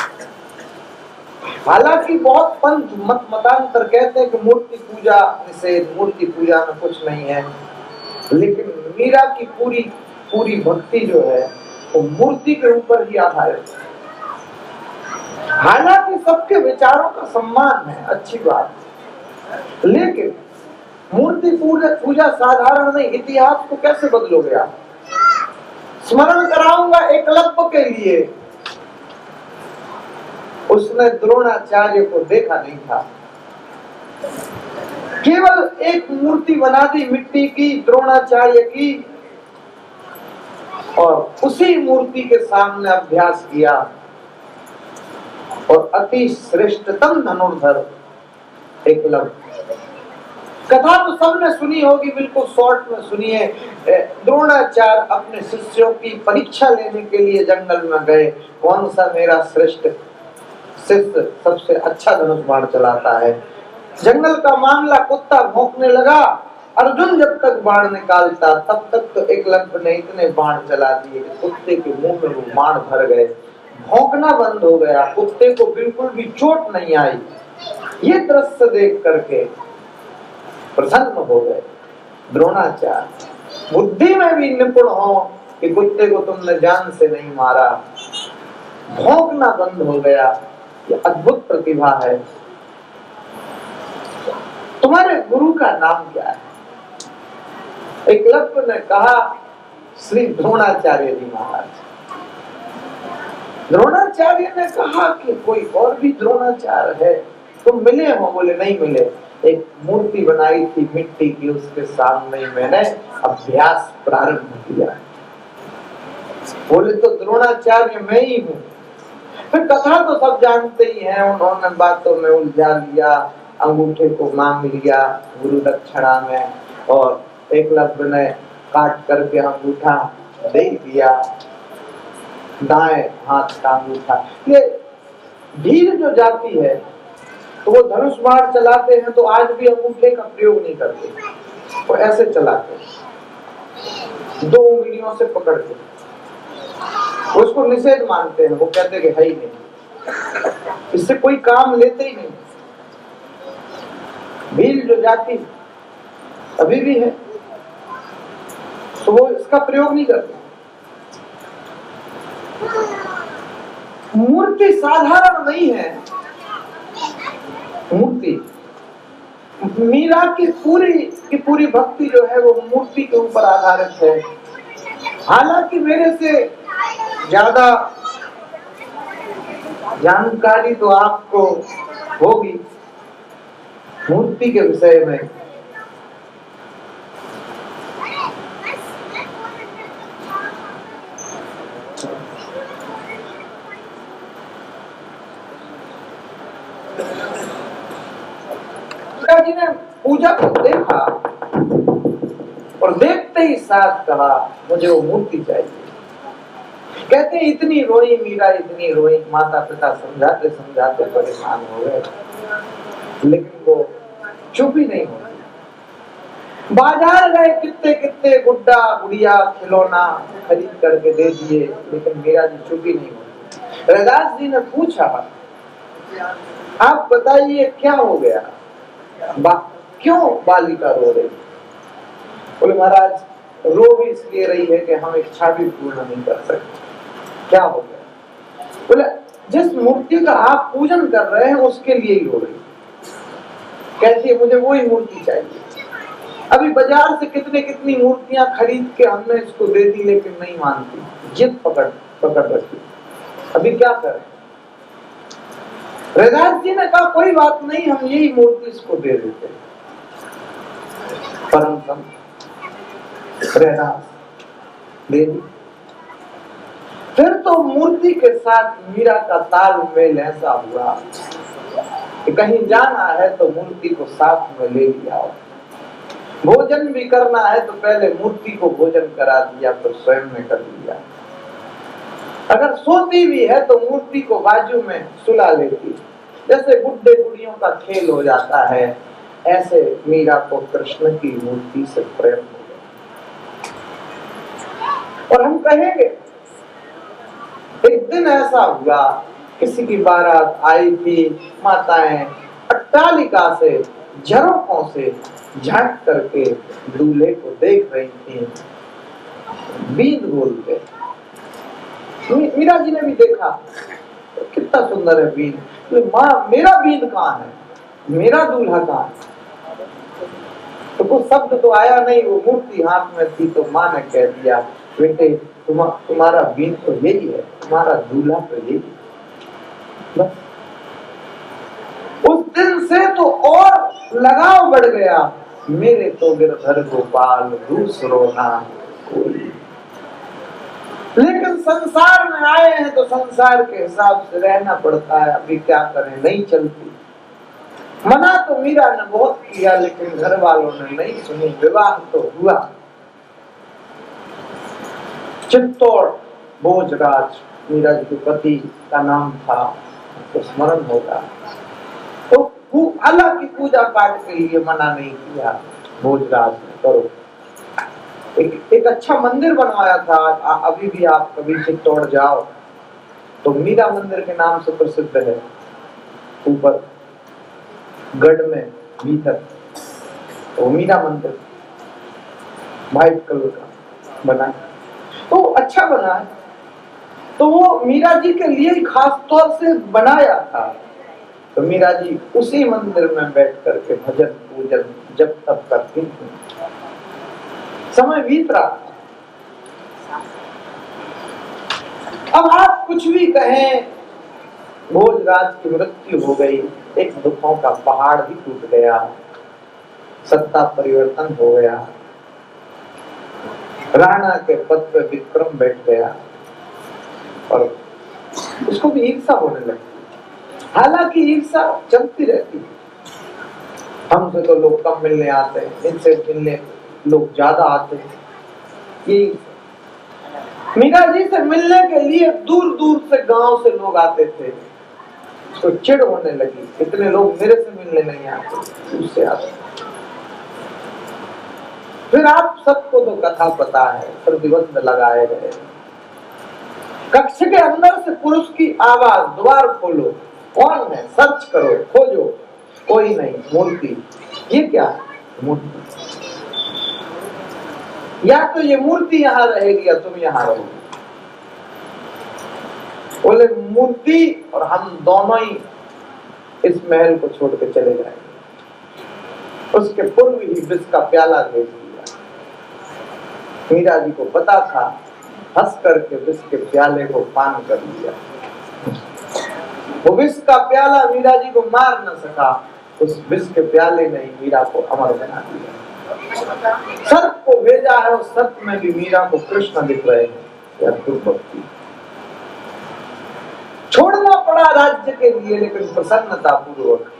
हालांकि बहुत पंथ मतांतर कहते हैं कि मूर्ति पूजा से मूर्ति पूजा में कुछ नहीं है, लेकिन मीरा की पूरी भक्ति जो है वो मूर्ति के ऊपर ही आधारित है। हालांकि सबके विचारों का सम्मान है, अच्छी बात, लेकिन मूर्ति पूजा साधारण नहीं। इतिहास को कैसे बदलोगे आप? स्मरण कराऊंगा एकलव्य के लिए, उसने द्रोणाचार्य को देखा नहीं था, केवल एक मूर्ति बना दी मिट्टी की द्रोणाचार्य की, और उसी मूर्ति के सामने अभ्यास किया और अति श्रेष्ठतम धनुर्धर एकलव्य। कथा तो सबने सुनी होगी, बिल्कुल शॉर्ट में सुनिए। द्रोणाचार्य अपने शिष्यों की परीक्षा लेने के लिए जंगल में गए, कौन सा मेरा श्रेष्ठ शिष्य सबसे अच्छा धनुष बाण चलाता है। जंगल का मामला, कुत्ता भौंकने लगा, अर्जुन जब तक बाण निकालता तब तक तो एकलव्य ने इतने बाण चला दिए कि कुत्ते के मुंह में वो बाण भर गए, भौंकना बंद हो गया, कुत्ते को बिल्कुल भी चोट नहीं आई। ये दृश्य देख करके प्रसन्न हो गए द्रोणाचार्य। बुद्धि में भी निपुण हो कि कुत्ते को तुमने जान से नहीं मारा, भौंकना बंद हो गया। ये अद्भुत प्रतिभा है। तुम्हारे गुरु का नाम क्या है? एकलव्य ने कहा श्री द्रोणाचार्य जी महाराज। द्रोणाचार्य ने कहा कि कोई और भी द्रोणाचार्य है, तुम मिले हो? बोले नहीं मिले, एक मूर्ति बनाई थी मिट्टी की, उसके सामने मैंने अभ्यास प्रारंभ किया। बोले तो द्रोणाचार्य मैं ही हूँ। फिर कथा तो सब जानते ही हैं, उन्होंने बातों में उलझा लिया, अंगूठे को मांग लिया गुरु दक्षिणा में, और एकलव्य ने काट करके अंगूठा दे दिया, दाएं हाथ का अंगूठा। ये भीड़ जो जाती है तो वो धनुष बाण चलाते हैं तो आज भी अंगूठे का प्रयोग नहीं करते, वो ऐसे चलाते हैं 2 उंगलियों से पकड़ के, उसको निषेध मानते हैं। वो कहते हैं कि है ही नहीं, इससे कोई काम लेते ही नहीं। भील जो जाति अभी भी है तो वो इसका प्रयोग नहीं करते। मूर्ति साधारण नहीं है। मूर्ति मीरा की पूरी भक्ति जो है वो मूर्ति के ऊपर आधारित है। हालांकि मेरे से ज्यादा जानकारी तो आपको होगी मूर्ति के विषय में। जी ने पूजा को देखा और देखते ही साथ कहा मुझे वो मूर्ति चाहिए। कहते इतनी रोई मीरा, इतनी रोई, माता पिता समझाते समझाते परेशान हो गए, लेकिन वो चुप ही नहीं होती। बाजार गए, कितने कितने गुड्डा गुड़िया खिलौना खरीद करके दे दिए, लेकिन मीरा जी चुप ही नहीं होती। रैदास जी ने पूछा आप बताइए क्या हो गया, क्यों बालिका रो रही? बोले महाराज रो भी इसलिए रही है कि हम इच्छा भी पूर्ण नहीं कर सकते। क्या हो गया? बोले जिस मूर्ति का आप पूजन कर रहे हैं उसके लिए ही रो रही। कहती है मुझे वही मूर्ति चाहिए। अभी बाजार से कितने कितनी मूर्तियां खरीद के हमने इसको दे दी, लेकिन नहीं मानती, जिद पकड़ रखी। अभी क्या करें? रैदास जी ने कहा कोई बात नहीं, हम यही मूर्ति इसको दे देते। परम संत रैदास दे दी। फिर तो मूर्ति के साथ मीरा का तालमेल ऐसा हुआ कि कहीं जाना है तो मूर्ति को साथ में ले लिया, भोजन भी करना है तो पहले मूर्ति को भोजन करा दिया, फिर स्वयं ने कर लिया। अगर सोती भी है तो मूर्ति को बाजू में सुला लेती। जैसे बुड्ढे बुढ़ियों का खेल हो जाता है, ऐसे मीरा को कृष्ण की मूर्ति से प्रेम हो गया। और हम कहेंगे एक दिन ऐसा हुआ, किसी की बारात आई थी, माताएं अट्टालिका से झरोकों से झांक करके दूल्हे को देख रही थी, बींद बोलते। मीरा जी ने भी देखा कितना सुंदर है बींद। तो माँ मेरा बींद कहाँ है, मेरा दूल्हा कहाँ है? तो कुछ शब्द तो आया नहीं, वो मूर्ति हाथ में थी, तो माँ ने कह दिया बेटे तुम्हारा बींद तो यही है, तुम्हारा दूल्हा तो यही है। बस उस दिन से तो और लगाव बढ़ गया, मेरे तो गिरधर गोपाल दूसरो ना कोई। लेकिन संसार में आए हैं तो संसार के हिसाब से रहना पड़ता है। अभी क्या करें, नहीं चलती। मना तो मीरा ने बहुत किया, लेकिन घर वालों ने नहीं सुनी। विवाह तो हुआ। चित्तौड़ भोजराज मीरा जी के पति का नाम था, तो स्मरण होगा। तो अलग की पूजा पाठ के लिए मना नहीं किया भोजराज ने, करो। एक अच्छा मंदिर बनवाया था। अभी भी आप कभी चित्तौड़ जाओ तो मीरा मंदिर के नाम से प्रसिद्ध है। ऊपर गढ़ में भीतर तो मीरा मंदिर व्हाइट कलर का बना, तो अच्छा बना है। तो वो मीरा जी के लिए खास तौर से बनाया था। तो मीरा जी उसी मंदिर में बैठ करके भजन पूजन जब तब करती थी। समय बीत रहा। अब आप कुछ भी कहें, भोजराज की मृत्यु हो गई, एक दुखों का पहाड़ भी टूट गया, सत्ता परिवर्तन हो गया, राणा के पद पे विक्रम बैठ गया और उसको भी ईर्षा होने लगती। हालांकि ईर्षा चलती रहती है। हमसे तो लोग कम मिलने आते हैं, इनसे मिलने लोग ज्यादा आते हैं। ये मीरा जी से मिलने के लिए दूर दूर से गांव से लोग आते थे। तो चिढ़ होने लगी, इतने लोग मेरे से मिलने नहीं आते, उससे आते। फिर आप सबको तो कथा पता है, प्रतिबंध लगाए गए। कक्ष के अंदर से पुरुष की आवाज, द्वार खोलो, कौन है, सर्च करो, खोजो, कोई नहीं, मूर्ति। ये क्या है? मूर्ति। या तो ये मूर्ति यहाँ रहेगी या तुम यहाँ रहोगे। बोले मूर्ति और हम दोनों ही इस महल को छोड़ के चले जाएंगे। उसके पूर्व ही विष का प्याला भेज दिया। मीरा जी को पता था, हंस करके विष के प्याले को पान कर लिया। वो विष का प्याला मीरा जी को मार न सका, उस विष के प्याले ने मीरा को अमर बना दिया। सर्प को भेजा है, उस सर्प में भी मीरा को कृष्ण दिख रहे हैं। यह अद्भुत भक्ति। छोड़ना पड़ा राज्य के लिए, लेकिन प्रसन्नता पूर्वक,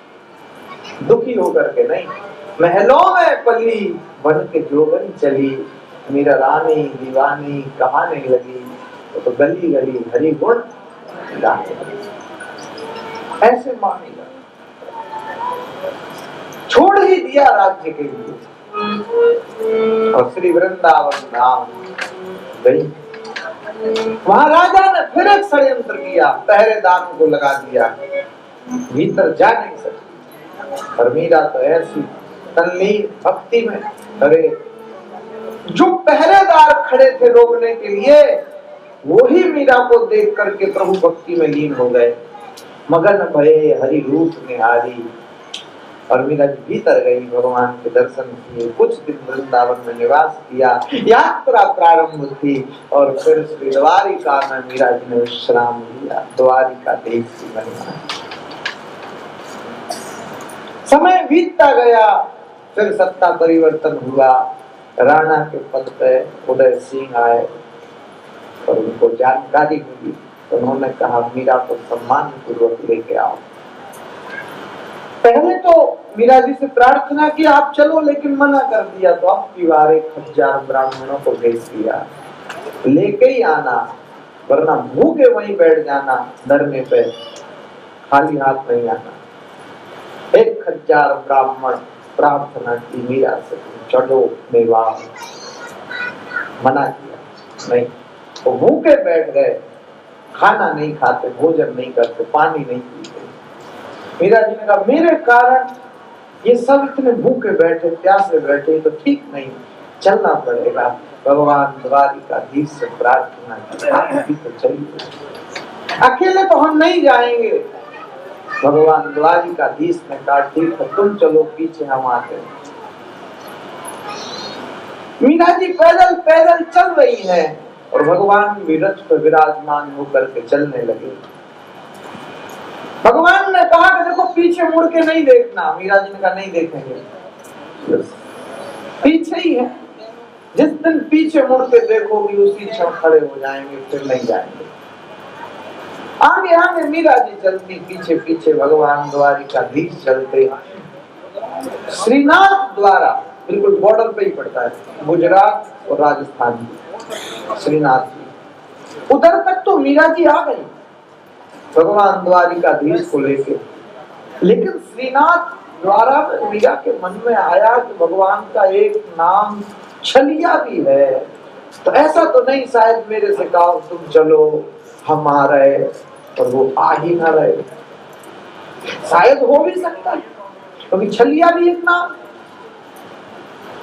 दुखी होकर के नहीं। महलों में पली बन के जोगन चली, मीरा रानी दीवानी कहाने लगी, तो गली गली हरि गुण गाने लगी। ऐसे मानेगा, छोड़ ही दिया राज्य के लिए और श्री वृंदावन धाम गई। वहां राजा ने फिर एक षड्यंत्र किया, पहरेदारों को लगा दिया, भीतर जा नहीं सकती। और मीरा तो ऐसी तल्लीन भक्ति में, अरे जो पहरेदार खड़े थे रोकने के लिए, वो ही मीरा को देख करके प्रभु भक्ति में लीन हो गए। मगन भये हरि रूप निहारी। और मीरा जी भीतर गई, भगवान के दर्शन किए, कुछ दिन वृंदावन में निवास किया। यात्रा प्रारंभ थी और फिर श्री द्वारिका में मीरा जी ने विश्राम लिया। द्वारिका देश की महिमा। समय बीतता गया, फिर सत्ता परिवर्तन हुआ। राणा के पद पे उदय सिंह आए और उनको जानकारी मिली, तो उन्होंने कहा मीरा को सम्मान पूर्वक लेके आओ। पहले तो मीरा जी से प्रार्थना की आप चलो, लेकिन मना कर दिया। तो अब की बार 1000 ब्राह्मणों को भेज दिया, लेके ही आना, वरना भूखे वहीं बैठ जाना, धरने पे खाली हाथ नहीं आना। 1000 ब्राह्मण प्रार्थना की मीरा से, चलो मेवाड़। मना किया नहीं, वो भूखे बैठ गए, खाना नहीं खाते, भोजन नहीं करते, पानी नहीं पीते। मीरा जी ने कहा मेरे कारण ये सब इतने भूखे बैठे, प्यासे बैठे, तो ठीक नहीं, चलना पड़ेगा। भगवान द्वारिकाधीश से प्रार्थना की, तो चलिए, अकेले तो हम नहीं जाएंगे। भगवान द्वारिकाधीश ने कहा ठीक है, तुम चलो, पीछे हम आते हैं। मीरा जी पैदल पैदल चल रही है और भगवान भी रथ पर विराजमान होकर के चलने लगे। भगवान ने कहा कि देखो पीछे मुड़ के नहीं देखना। मीरा जी ने कहा नहीं देखेंगे, पीछे ही है। जिस दिन पीछे मुड़ के देखोगी उसी क्षण खड़े हो जाएंगे, फिर नहीं जाएंगे। आगे आगे मीरा जी चलती, पीछे पीछे भगवान द्वारिकाधीश चलते। श्रीनाथ द्वारा बिल्कुल बॉर्डर पे ही पड़ता है, गुजरात और राजस्थान की श्रीनाथ जी। उधर तक तो मीरा जी आ गई भगवान द्वारिकाधीश को लेके, लेकिन श्रीनाथ द्वारा मीरा के मन में आया कि भगवान का एक नाम छलिया भी है, तो ऐसा तो नहीं शायद मेरे से कहो तुम चलो हम आ रहे और वो आ ही ना रहे। शायद हो भी सकता है, क्योंकि छलिया भी एक नाम।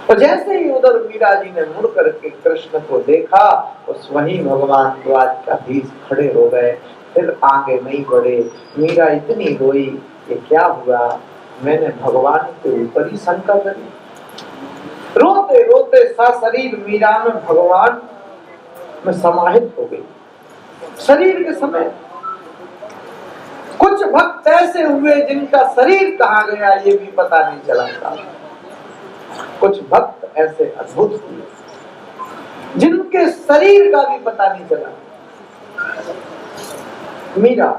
तो जैसे ही उधर मीरा जी ने मुड़ करके कृष्ण को देखा, उस वहीं भगवान द्वारिकाधीश खड़े हो गए, फिर आगे नहीं बढ़े। मीरा इतनी रोई, ये क्या हुआ, मैंने भगवान के ऊपर ही शंका करी। रोते रोते सशरीर मीरा में भगवान में समाहित हो गई। शरीर के समय कुछ भक्त ऐसे हुए जिनका शरीर कहाँ गया ये भी पता नहीं चला था। कुछ भक्त ऐसे अद्भुत हुए जिनके शरीर का भी पता नहीं चला। मीरा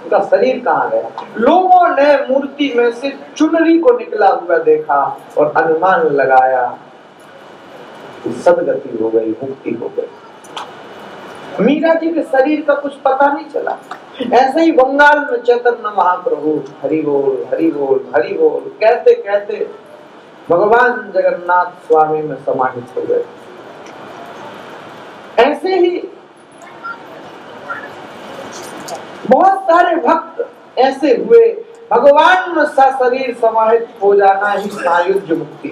उनका शरीर कहाँ गया। लोगों ने मूर्ति में से चुनरी को निकला हुआ देखा और अनुमान लगाया कि सदगति हो गई, मुक्ति हो गई। मीरा जी के शरीर का कुछ पता नहीं चला। ऐसे ही बंगाल में चैतन्य महाप्रभु हरि बोल हरि बोल हरि बोल कहते कहते भगवान जगन्नाथ स्वामी में समाहित हो गए। ऐसे ही बहुत सारे भक्त ऐसे हुए, भगवान में सशरीर समाहित हो जाना ही सायुज्य मुक्ति।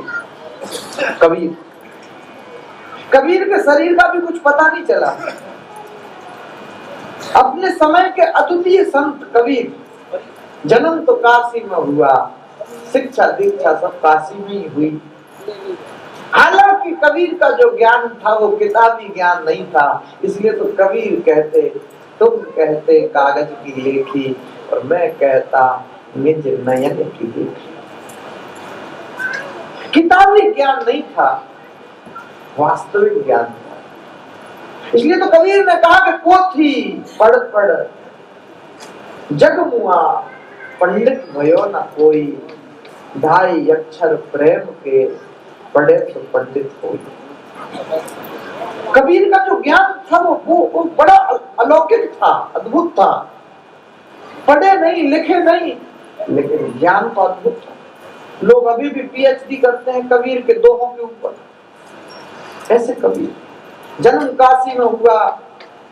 कबीर के शरीर का भी कुछ पता नहीं चला। अपने समय के अद्वितीय संत कबीर, जन्म तो काशी में हुआ, शिक्षा दीक्षा सब काशी में ही हुई। हालांकि कबीर का जो ज्ञान था वो किताबी ज्ञान नहीं था, इसलिए तो कबीर कहते, तुम कहते कागज की लेखी, और मैं कहता निज नयन की देखी। किताबी ज्ञान नहीं था, वास्तविक ज्ञान था। इसलिए तो कबीर ने कहा कि पोथी पढ़ पढ़ जग मुआ, पंडित भयो न कोई, ढाई अक्षर प्रेम के पढ़े तो पंडित कोई। कबीर का जो ज्ञान था वो बड़ा अलौकिक था, अद्भुत था। पढ़े नहीं, लिखे नहीं, लेकिन ज्ञान तो अद्भुत था। लोग अभी भी पीएचडी करते हैं कबीर के दोहों के ऊपर। ऐसे कबीर जन्म काशी में हुआ,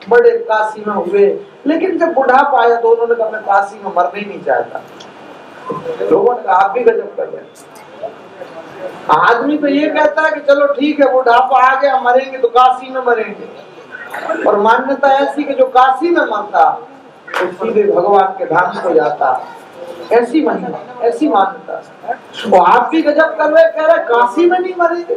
बड़े काशी में हुए, लेकिन जब बुढ़ापा आया तो उन्होंने कहा मैं काशी में मरना ही नहीं चाहता। लोगों ने कहा आप भी गजब कर रहे। आदमी तो ये कहता है कि चलो ठीक है बुढ़ापा आ गया, मरेंगे तो काशी में मरेंगे, और मान्यता ऐसी कि जो काशी में मरता तो सीधे भगवान के धाम को जाता। ऐसी मान्यता। तो आप भी गजब कर रहे, कह रहे काशी में नहीं मरेंगे।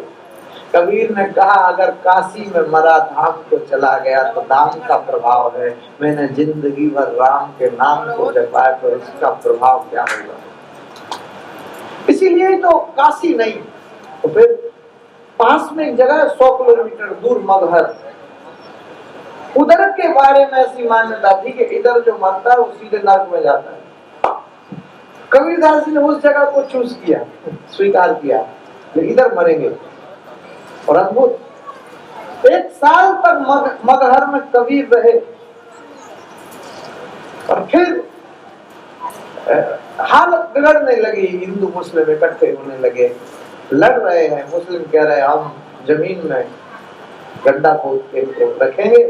कबीर ने कहा अगर काशी में मरा धाम को चला गया तो धाम का प्रभाव है, मैंने जिंदगी भर राम के नाम को जपाया तो उसका प्रभाव क्या होगा। इसीलिए तो काशी नहीं, तो फिर पास में एक जगह 100 किलोमीटर दूर मगहर, उधर के बारे में ऐसी मान्यता थी कि इधर जो मरता है वो सीधे नरक में जाता है। कबीरदास जी ने उस जगह को चूज किया, स्वीकार किया, लेकिन इधर मरेंगे। और अद्भुत 1 साल तक मगहर में कबीर रहे, और फिर हालत बिगड़ने लगी, हिंदू मुस्लिम इकट्ठे होने लगे, लड़ रहे हैं। मुस्लिम कह रहे हैं हम जमीन में गड्ढा खोद के इनको रखेंगे,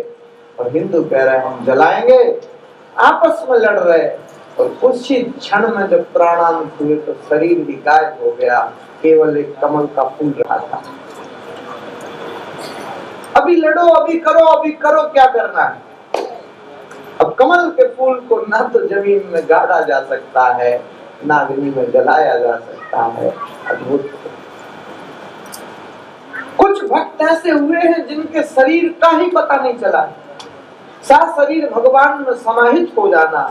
और हिंदू कह रहे हैं हम जलाएंगे। आपस में लड़ रहे, और कुछ ही क्षण में जब प्राणांत हुए तो शरीर भी गायब हो गया, केवल एक कमल का फूल रहा था। अभी लड़ो, अभी करो, क्या करना है। अब कमल के फूल को ना तो जमीन में गाड़ा जा सकता है, ना अग्नि में जलाया जा सकता है। अद्भुत। कुछ भक्त ऐसे हुए हैं जिनके शरीर का ही पता नहीं चला, सारा शरीर भगवान में समाहित हो जाना।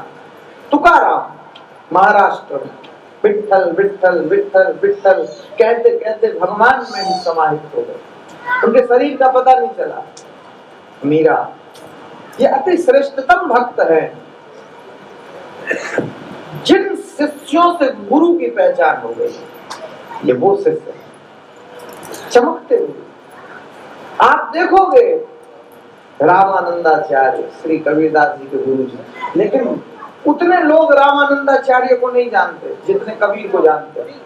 तुकाराम महाराष्ट्र में विठ्ठल विठ्ठल विठ्ठल विठ्ठल कहते कहते भगवान में ही समाहित हो गए, उनके शरीर का पता नहीं चला। मीरा ये अति श्रेष्ठतम भक्त है, जिन शिष्यों से गुरु की पहचान हो गई, ये वो शिष्य चमकते हुए आप देखोगे। रामानंदाचार्य श्री कबीरदास जी के गुरु जी, लेकिन उतने लोग रामानंदाचार्य को नहीं जानते जितने कबीर को जानते हैं।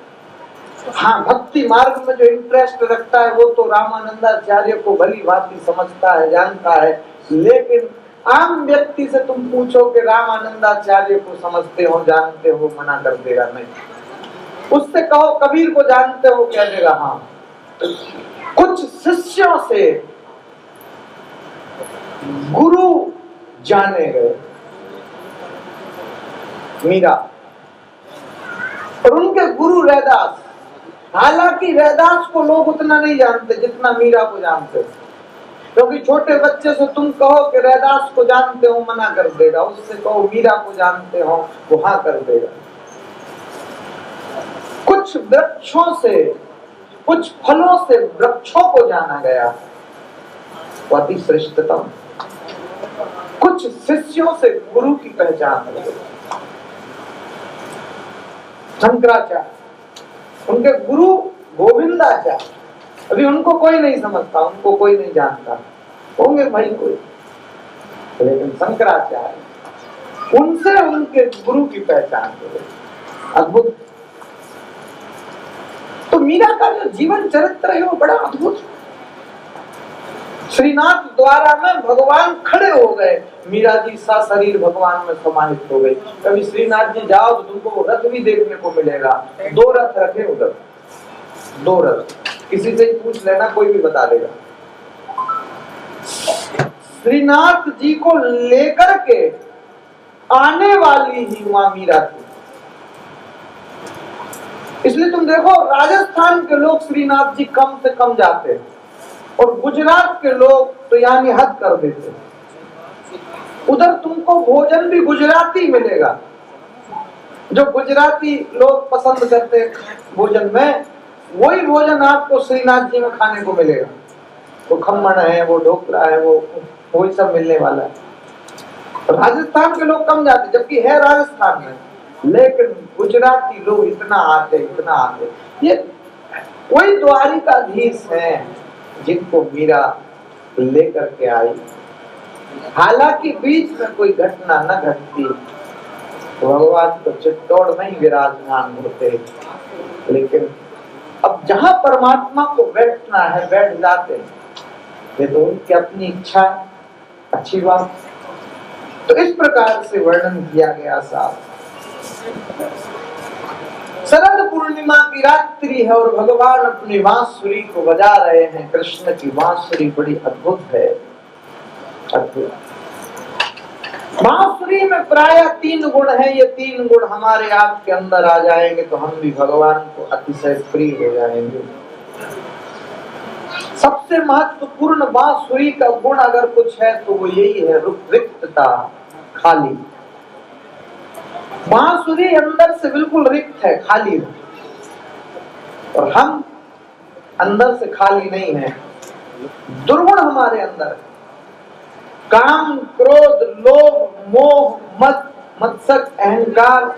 हाँ, भक्ति मार्ग में जो इंटरेस्ट रखता है वो तो रामानंदाचार्य को भली भांति समझता है, जानता है, लेकिन आम व्यक्ति से तुम पूछो कि रामानंदाचार्य को समझते हो, जानते हो, मना कर देगा नहीं। उससे कहो कबीर को जानते हो, कह देगा हाँ। कुछ शिष्यों से गुरु जाने गए, मीरा, और उनके गुरु रैदास। हालांकि रैदास को लोग उतना नहीं जानते जितना मीरा को जानते, क्योंकि छोटे बच्चे से तुम कहो कि रैदास को जानते हो, मना कर देगा। उससे कहो मीरा को जानते हो, वो हाँ कर देगा। कुछ वृक्षों से, कुछ फलों से वृक्षों को जाना गया, वो अति श्रेष्ठतम। कुछ शिष्यों से गुरु की पहचान हो गई। शंकराचार्य, उनके गुरु गोविंदाचार्य, अभी उनको कोई नहीं समझता, उनको कोई नहीं जानता, होंगे भाई कोई, लेकिन शंकराचार्य, उनसे उनके गुरु की पहचान हो गई। अद्भुत। तो मीरा का जो जीवन चरित्र है वो बड़ा अद्भुत। श्रीनाथ द्वारा में भगवान खड़े हो गए, मीरा जी सा शरीर भगवान में समाहित हो गई। कभी श्रीनाथ जी जाओ तो तुमको रथ भी देखने को मिलेगा। 2 रथ रखे उधर, 2 रथ, किसी से ही पूछ लेना, कोई भी बता देगा। श्रीनाथ जी को लेकर के आने वाली ही मां मीरा थी। इसलिए तुम देखो राजस्थान के लोग श्रीनाथ जी कम से कम जाते हैं, और गुजरात के लोग तो यानी हद कर देते। उधर तुमको भोजन भी गुजराती मिलेगा, जो गुजराती लोग पसंद करते हैं भोजन में, वही भोजन आपको श्रीनाथ जी में खाने को मिलेगा। वो खम्मन है, वो ढोकला है, वो वही सब मिलने वाला है। राजस्थान के लोग कम जाते, जबकि है राजस्थान में, लेकिन गुजराती लोग इतना आते। ये कोई द्वारिकाधीश है जिनको मीरा लेकर के आई। हालांकि बीच में कोई घटना न घटती, भगवान तो चित्तौड़ में ही विराजमान होते, लेकिन अब जहां परमात्मा को बैठना है बैठ जाते हैं। ये तो उनकी अपनी इच्छा है, अच्छी बात। तो इस प्रकार से वर्णन किया गया साहब। शरद पूर्णिमा की रात्रि है और भगवान अपनी बांसुरी को बजा रहे हैं। कृष्ण की बांसुरी बड़ी अद्भुत है, अद्भुत। बांसुरी में प्राय 3 गुण है। ये 3 गुण हमारे आपके अंदर आ जाएंगे तो हम भी भगवान को अतिशय प्रिय हो जाएंगे। सबसे महत्वपूर्ण बांसुरी का गुण अगर कुछ है तो वो यही है, रिक्तता, खाली। बांसुरी अंदर से बिल्कुल रिक्त है, खाली है, और हम अंदर से खाली नहीं है। दुर्गुण हमारे अंदर है, काम, क्रोध, लोभ, मोह, मद, मत्सर, अहंकार,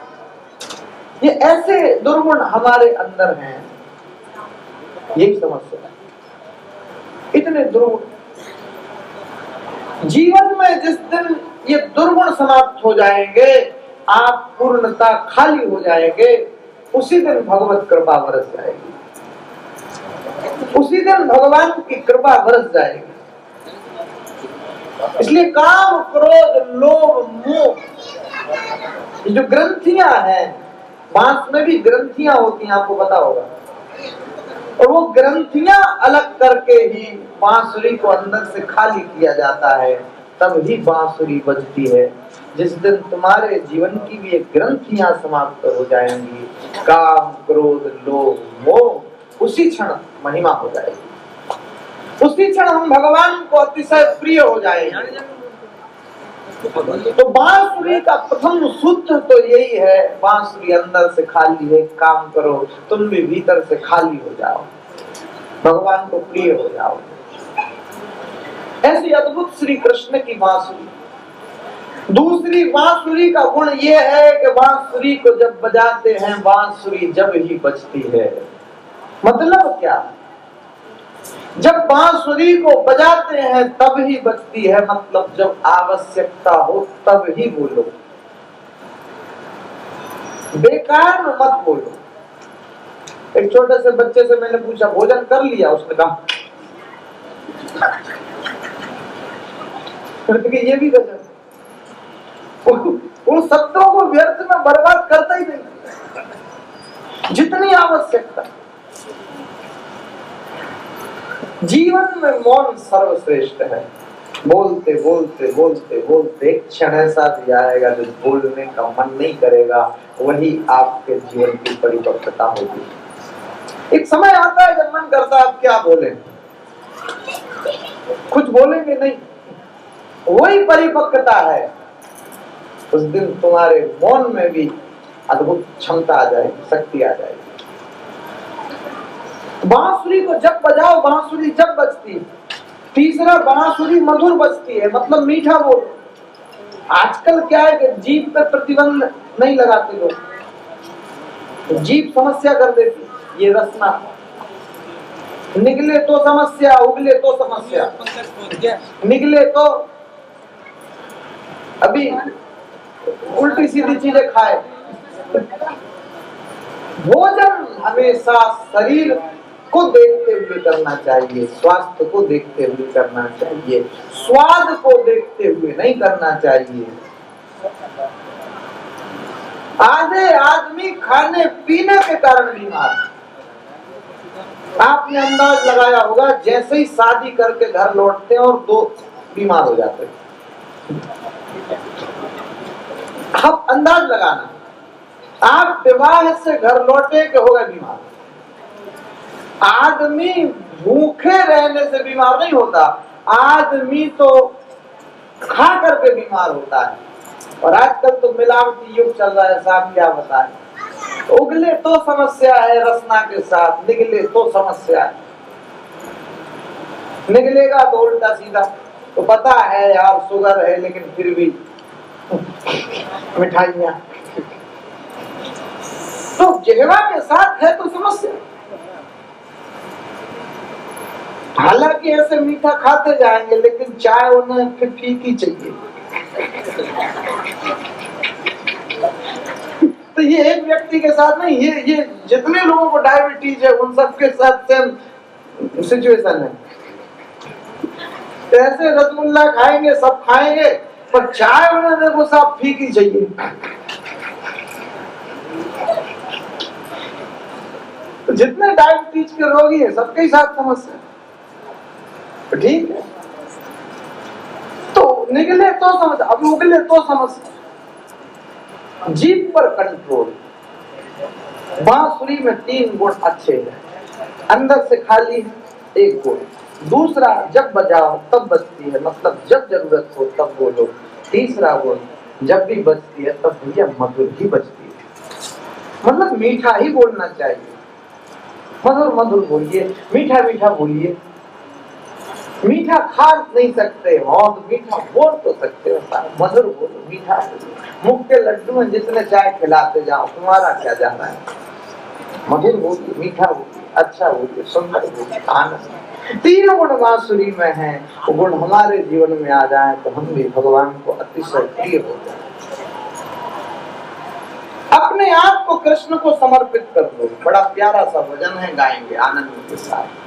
ये ऐसे दुर्गुण हमारे अंदर हैं। यही समस्या है, इतने दुर्गुण। जीवन में जिस दिन ये दुर्गुण समाप्त हो जाएंगे, आप पूर्णता खाली हो जाएंगे, उसी दिन भगवत कृपा बरस जाएगी, उसी दिन भगवान की कृपा बरस जाएगी। इसलिए काम, क्रोध, लोभ, मोह, ये जो ग्रंथियां हैं, बांस में भी ग्रंथियां होती हैं, आपको पता होगा, और वो ग्रंथियां अलग करके ही बांसुरी को अंदर से खाली किया जाता है, तब ही बांसुरी बजती है। जिस दिन तुम्हारे जीवन की भी एक ग्रंथियां समाप्त हो जाएंगी, काम, क्रोध, लोभ, मोह, उसी क्षण महिमा हो जाएगी, उसी क्षण हम भगवान को अतिशय प्रिय हो जाएंगे। तो बांसुरी का प्रथम सूत्र तो यही है, बांसुरी अंदर से खाली है, काम करो, तुम भी भीतर से खाली हो जाओ, भगवान को प्रिय हो जाओ। ऐसी अद्भुत श्री कृष्ण की बांसुरी। दूसरी बांसुरी का गुण ये है कि बांसुरी को जब बजाते हैं, बांसुरी जब ही बजती है। मतलब क्या? जब बांसुरी को बजाते हैं तब ही बजती है, मतलब जब आवश्यकता हो तब ही बोलो, बेकार में मत बोलो। एक छोटे से बच्चे से मैंने पूछा, भोजन कर लिया? उसने कहा ये भी गजब। उन शब्दों को व्यर्थ में बर्बाद करता ही नहीं, जितनी आवश्यकता। जीवन में मौन सर्वश्रेष्ठ है। बोलते बोलते बोलते बोलते एक क्षण ऐसा भी आएगा जो बोलने का मन नहीं करेगा, वही आपके जीवन की परिपक्वता होगी। एक समय आता है जब मन करता है आप क्या बोले, कुछ बोलेंगे नहीं, वही परिपक्वता है। उस दिन तुम्हारे मौन में भी अद्भुत क्षमता आ जाएगी, शक्ति आ जाएगी। बांसुरी को जब बजाओ, बांसुरी जब बजती। तीसरा, बांसुरी मधुर बजती है, मतलब मीठा बोल। आजकल क्या है कि जीभ पे प्रतिबंध नहीं लगाते लोग, जीभ समस्या कर देती। ये रसना निकले तो समस्या, उगले तो समस्या, निकले तो अभी उल्टी सीधी चीजें खाए। भोजन हमेशा शरीर को देखते हुए करना चाहिए, स्वास्थ्य को देखते हुए करना चाहिए, स्वाद को देखते हुए नहीं करना चाहिए। आधे आदमी खाने पीने के कारण बीमार। आपने अंदाज लगाया होगा, जैसे ही शादी करके घर लौटते हैं और 2 बीमार हो जाते हैं। आप अंदाज लगाना, आप विवाह से घर लौटे के हो गए बीमार। आदमी भूखे रहने से बीमार नहीं होता, आदमी तो खा करके बीमार होता है। और आजकल तो मिलावटी युग चल रहा है साहब, क्या बताएं। उगले तो समस्या है रसना के साथ, निगले तो समस्या है। निकलेगा तो उल्टा सीधा, तो पता है यार शुगर है लेकिन फिर भी मिठाइयां, तो जिहवा के साथ है तो समस्या। हालांकि ऐसे मीठा खाते जाएंगे लेकिन चाय उन्हें फिर फीकी चाहिए। तो ये एक व्यक्ति के साथ नहीं, ये जितने लोगों को डायबिटीज है उन सबके साथ सेम सिचुएशन है। ऐसे रसगुल्ला खाएंगे, सब खाएंगे, पर चाय उन्हें देखो सब फीकी चाहिए। तो जितने डायबिटीज के रोगी हैं सबके साथ समस्या, ठीक है। तो निकले तो समस्या, अब उगले तो समस्या। जीभ पर कंट्रोल। बांसुरी में 3 गुण अच्छे हैं, अंदर से खाली है 1 गुण। दूसरा, जब बजाओ तब बजती है, मतलब जब जरूरत हो तब बोलो। तीसरा गुण, जब भी बजती है तब भैया मधुर ही बजती है, मतलब मीठा ही बोलना चाहिए। मधुर मधुर बोलिए, मीठा मीठा बोलिए। मीठा खा नहीं सकते हो तो मीठा बोल तो सकते हो, मधुर बोलो, मीठा बोलो। मुख के लड्डू में जितने चाय खिलाते जाओ, तुम्हारा क्या जाना है। मधुर बोलिए, मीठा बोलिए, अच्छा बोलिए, सुंदर बोलिए, आनंद। 3 गुण बांसुरी में है, वो गुण हमारे जीवन में आ जाए तो हम भी भगवान को अतिशय प्रिय हो जाए। अपने आप को कृष्ण को समर्पित कर दो। बड़ा प्यारा सा भजन है, गाएंगे आनंद के साथ।